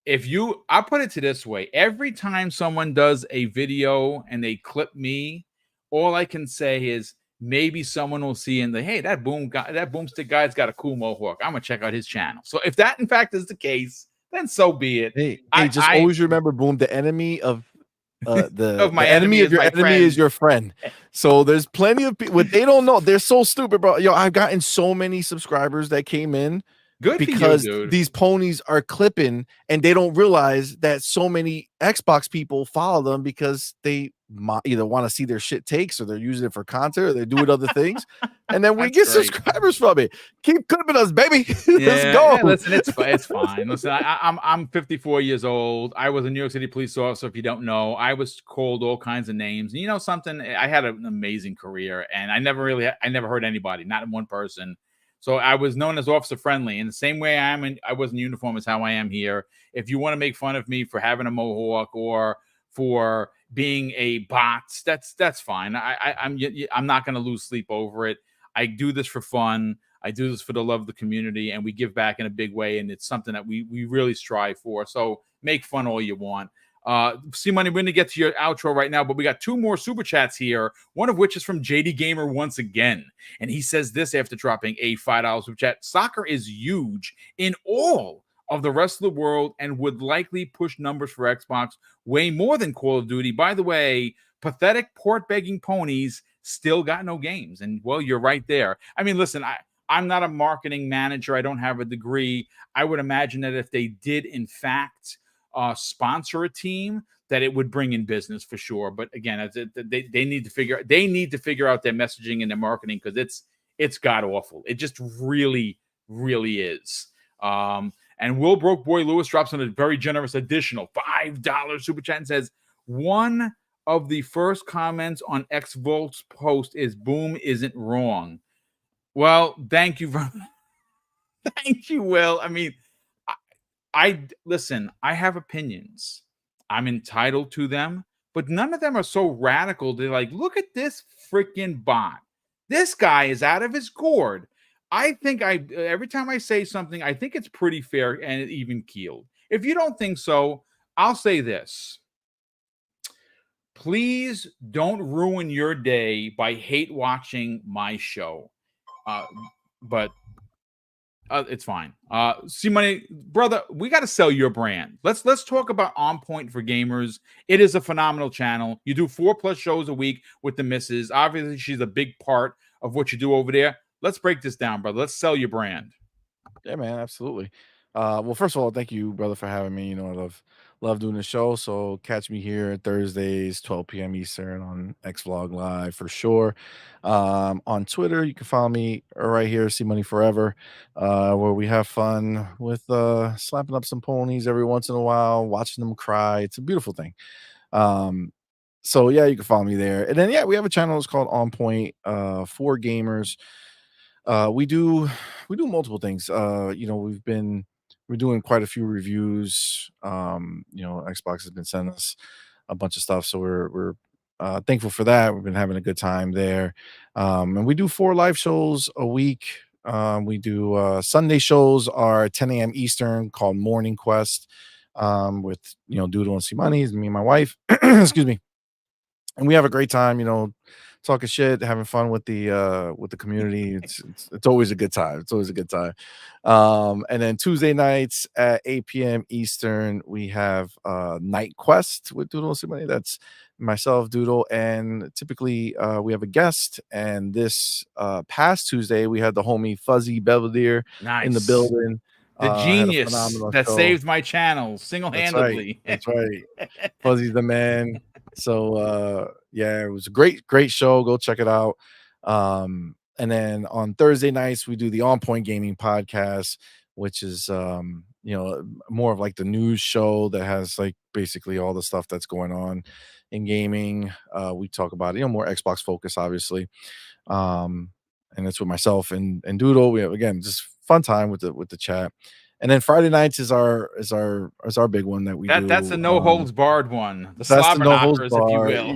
I'll put it to this way: every time someone does a video and they clip me, all I can say is maybe someone will see and hey, that boomstick guy's got a cool mohawk. I'm gonna check out his channel. So if that in fact is the case, then so be it. Hey, just always remember, Boom, the enemy of of my the enemy of your my enemy friend. is your friend. So there's plenty of people. What they don't know, they're so stupid, bro. Yo, I've gotten so many subscribers that came in Good because for you, dude. These ponies are clipping, and they don't realize that so many Xbox people follow them because they either want to see their shit takes, or they're using it for content, or they're doing other things, and then we get subscribers from it. Keep clipping us, baby. Let's go. Yeah, listen, it's fine. Listen, I'm 54 years old. I was a New York City police officer. If you don't know, I was called all kinds of names. And you know something? I had an amazing career, and I never hurt anybody, not one person. So I was known as officer friendly. In the same way I was in uniform is how I am here. If you want to make fun of me for having a mohawk or for being a bot, that's fine. I'm not going to lose sleep over it. I do this for fun. I do this for the love of the community, and we give back in a big way, and it's something that we really strive for. So make fun all you want. C-Money, we're going to get to your outro right now, but we got two more super chats here, one of which is from JD Gamer once again. And he says this after dropping a $5 super chat: soccer is huge in all of the rest of the world and would likely push numbers for Xbox way more than Call of Duty. By the way, pathetic port-begging ponies still got no games. And, well, you're right there. I mean, listen, I'm not a marketing manager. I don't have a degree. I would imagine that if they did, in fact, sponsor a team, that it would bring in business for sure. But again, they need to figure out their messaging and their marketing, because it's god awful. It just really, really is. And Will Broke Boy Lewis drops in a very generous additional $5 super chat and says, one of the first comments on X Volt's post is Boom isn't wrong. Well, thank you. Thank you, Will. I mean, I listen, I have opinions. I'm entitled to them, but none of them are so radical. They're like, look at this freaking bot. This guy is out of his gourd. I think every time I say something, I think it's pretty fair and even keeled. If you don't think so, I'll say this. Please don't ruin your day by hate watching my show. But it's fine. C-Money, brother, we got to sell your brand. Let's talk about On Point for Gamers. It is a phenomenal channel. You do 4+ shows a week with the missus. Obviously, she's a big part of what you do over there. Let's break this down, brother. Let's sell your brand. Yeah, man, absolutely. Well, first of all, thank you, brother, for having me. You know, I love doing the show. So catch me here Thursdays, 12 p.m. Eastern on XVlog Live for sure. On Twitter, you can follow me right here, See Money Forever, where we have fun with slapping up some ponies every once in a while, watching them cry. It's a beautiful thing. So yeah, you can follow me there. And then yeah, we have a channel that's called On Point for Gamers. We do multiple things. You know, we're doing quite a few reviews. You know, Xbox has been sending us a bunch of stuff, so we're thankful for that. We've been having a good time there. And we do 4 live shows a week. We do Sunday shows are 10 a.m. Eastern, called Morning Quest, with, you know, Doodle and C-Money, me and my wife. Excuse me. And we have a great time, you know, talking shit, having fun with the community. It's always a good time. It's always a good time. And then Tuesday nights at 8 p.m. Eastern, we have Night Quest with Doodle and C-Money. That's myself, Doodle, and typically we have a guest. And this past Tuesday, we had the homie Fuzzy Belvedere in the building. The genius that saved my channel single-handedly. That's right. Fuzzy's the man. So yeah, it was a great show. Go check it out. And then on Thursday nights we do the On Point Gaming podcast, which is more of like the news show that has like basically all the stuff that's going on in gaming. We talk about more Xbox focus, obviously. And it's with myself and Doodle. We have, again, just fun time with the chat. And then Friday nights is our big one that we That's do. a no holds barred one, the That's the slobber no holds knockers, if you bar. will.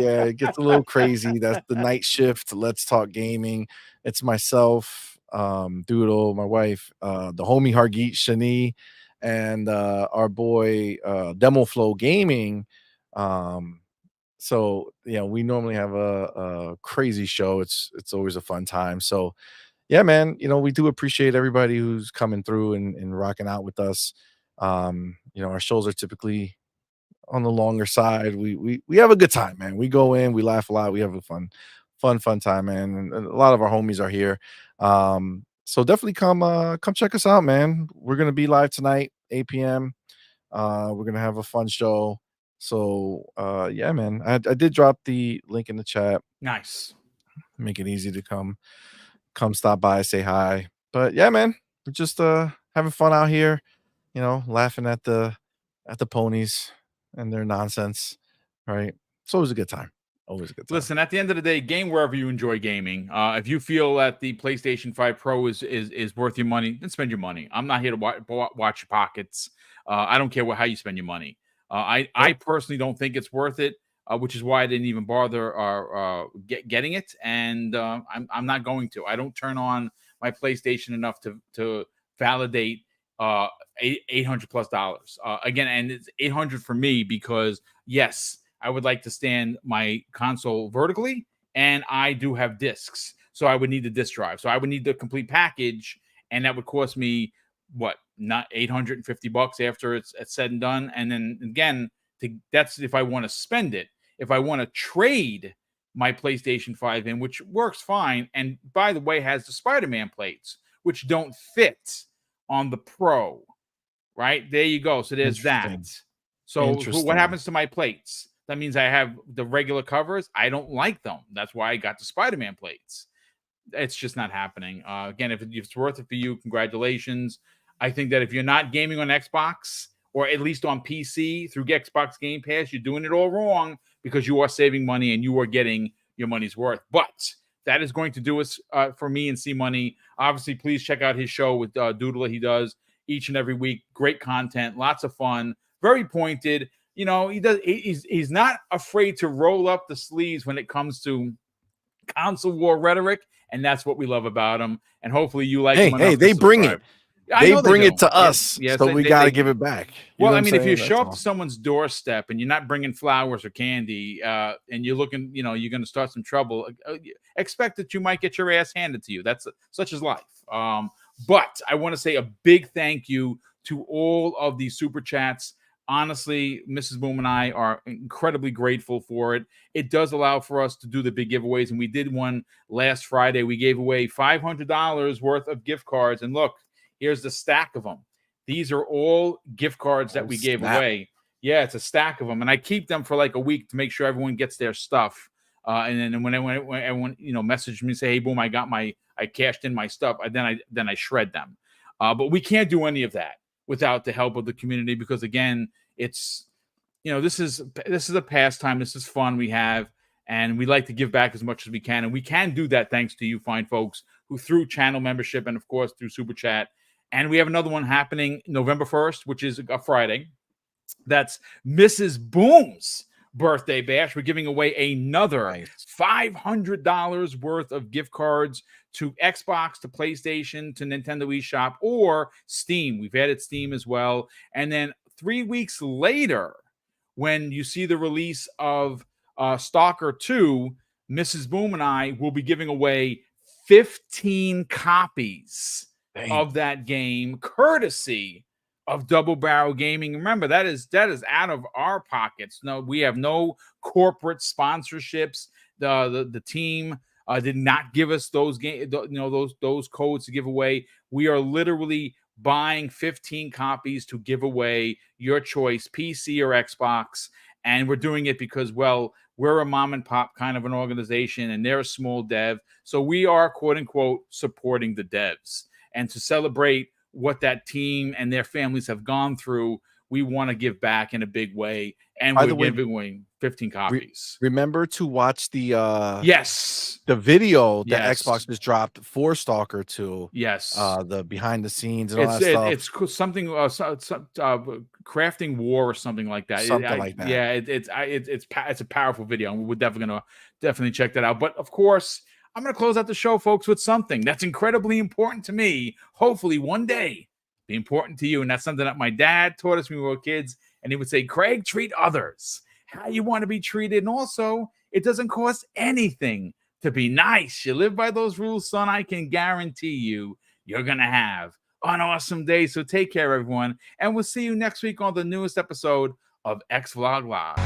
Yeah. It gets a little crazy. That's the night shift. Let's talk gaming. It's myself, Doodle, my wife, the homie Hargeet Shani, and our boy Demo Flow Gaming. So we normally have a crazy show. It's always a fun time. So yeah, man, we do appreciate everybody who's coming through and rocking out with us. Our shows are typically on the longer side. We have a good time, man. We go in, we laugh a lot, we have a fun time, man. And a lot of our homies are here. So definitely come check us out, man. We're gonna be live tonight, 8 p.m. We're gonna have a fun show. So yeah, man. I did drop the link in the chat. Nice. Make it easy to come stop by, say hi. But yeah, man, we're just having fun out here, laughing at the ponies and their nonsense. Right. It's always a good time. Always a good time. Listen, at the end of the day, game wherever you enjoy gaming. If you feel that the PlayStation 5 Pro is worth your money, then spend your money. I'm not here to watch your pockets. I don't care how you spend your money. I personally don't think it's worth it, which is why I didn't even bother getting it, and I'm not going to. I don't turn on my PlayStation enough to validate $800+ again, and it's $800 for me because yes, I would like to stand my console vertically, and I do have discs, so I would need the disc drive. So I would need the complete package, and that would cost me what, not $850 after it's said and done. And then again, that's if I want to spend it. If I want to trade my PlayStation 5 in, which works fine, and by the way, has the Spider-Man plates, which don't fit on the Pro. Right there, you go. So there's that. So what happens to my plates? That means I have the regular covers. I don't like them. That's why I got the Spider-Man plates. It's just not happening. Again, if it's worth it for you, congratulations. I think that if you're not gaming on Xbox or at least on PC through Xbox Game Pass, you're doing it all wrong because you are saving money and you are getting your money's worth. But that is going to do us for me and C Money. Obviously, please check out his show with Doodle. He does each and every week. Great content, lots of fun, very pointed. He's not afraid to roll up the sleeves when it comes to console war rhetoric, and that's what we love about him. And hopefully you like him enough. Hey, they bring it. They bring it to us, yes, so we got to give it back. Well, I mean, if you show up to someone's doorstep and you're not bringing flowers or candy, and you're looking, you're going to start some trouble, expect that you might get your ass handed to you. That's such as life. But I want to say a big thank you to all of these super chats. Honestly, Mrs. Boom and I are incredibly grateful for it. It does allow for us to do the big giveaways, and we did one last Friday. We gave away $500 worth of gift cards, and look, here's the stack of them. These are all gift cards that we gave away. Yeah, it's a stack of them, and I keep them for like a week to make sure everyone gets their stuff. And then when everyone messaged me and say, "Hey, Boom, I cashed in my stuff," then I shred them. But we can't do any of that without the help of the community, because again, it's this is a pastime. This is fun we have, and we like to give back as much as we can, and we can do that thanks to you fine folks who through channel membership and of course through super chat. And we have another one happening November 1st, which is a Friday. That's Mrs. Boom's birthday bash. We're giving away another $500 worth of gift cards to Xbox, to PlayStation, to Nintendo eShop, or Steam. We've added Steam as well. And then 3 weeks later, when you see the release of Stalker 2, Mrs. Boom and I will be giving away 15 copies of that game, courtesy of Double Barrel Gaming. Remember, that is out of our pockets. No, we have no corporate sponsorships. The team did not give us those those codes to give away. We are literally buying 15 copies to give away, your choice, PC or Xbox. And we're doing it because, well, we're a mom and pop kind of an organization, and they're a small dev. So we are, quote unquote, supporting the devs. And to celebrate what that team and their families have gone through. We want to give back in a big way, and By we're the way, giving away 15 copies. remember to watch the Yes. the video that Yes. Xbox just dropped for Stalker 2. Yes. The behind the scenes and all that stuff. It's something crafting war or something like that. Something like that. Yeah, it's a powerful video, and we're definitely check that out. But of course, I'm gonna close out the show, folks, with something that's incredibly important to me. Hopefully, one day be important to you, and that's something that my dad taught us when we were kids. And he would say, "Craig, treat others how you want to be treated, and also it doesn't cost anything to be nice. You live by those rules, son. I can guarantee you're going to have an awesome day." So take care, everyone. And we'll see you next week on the newest episode of X Vlog Live.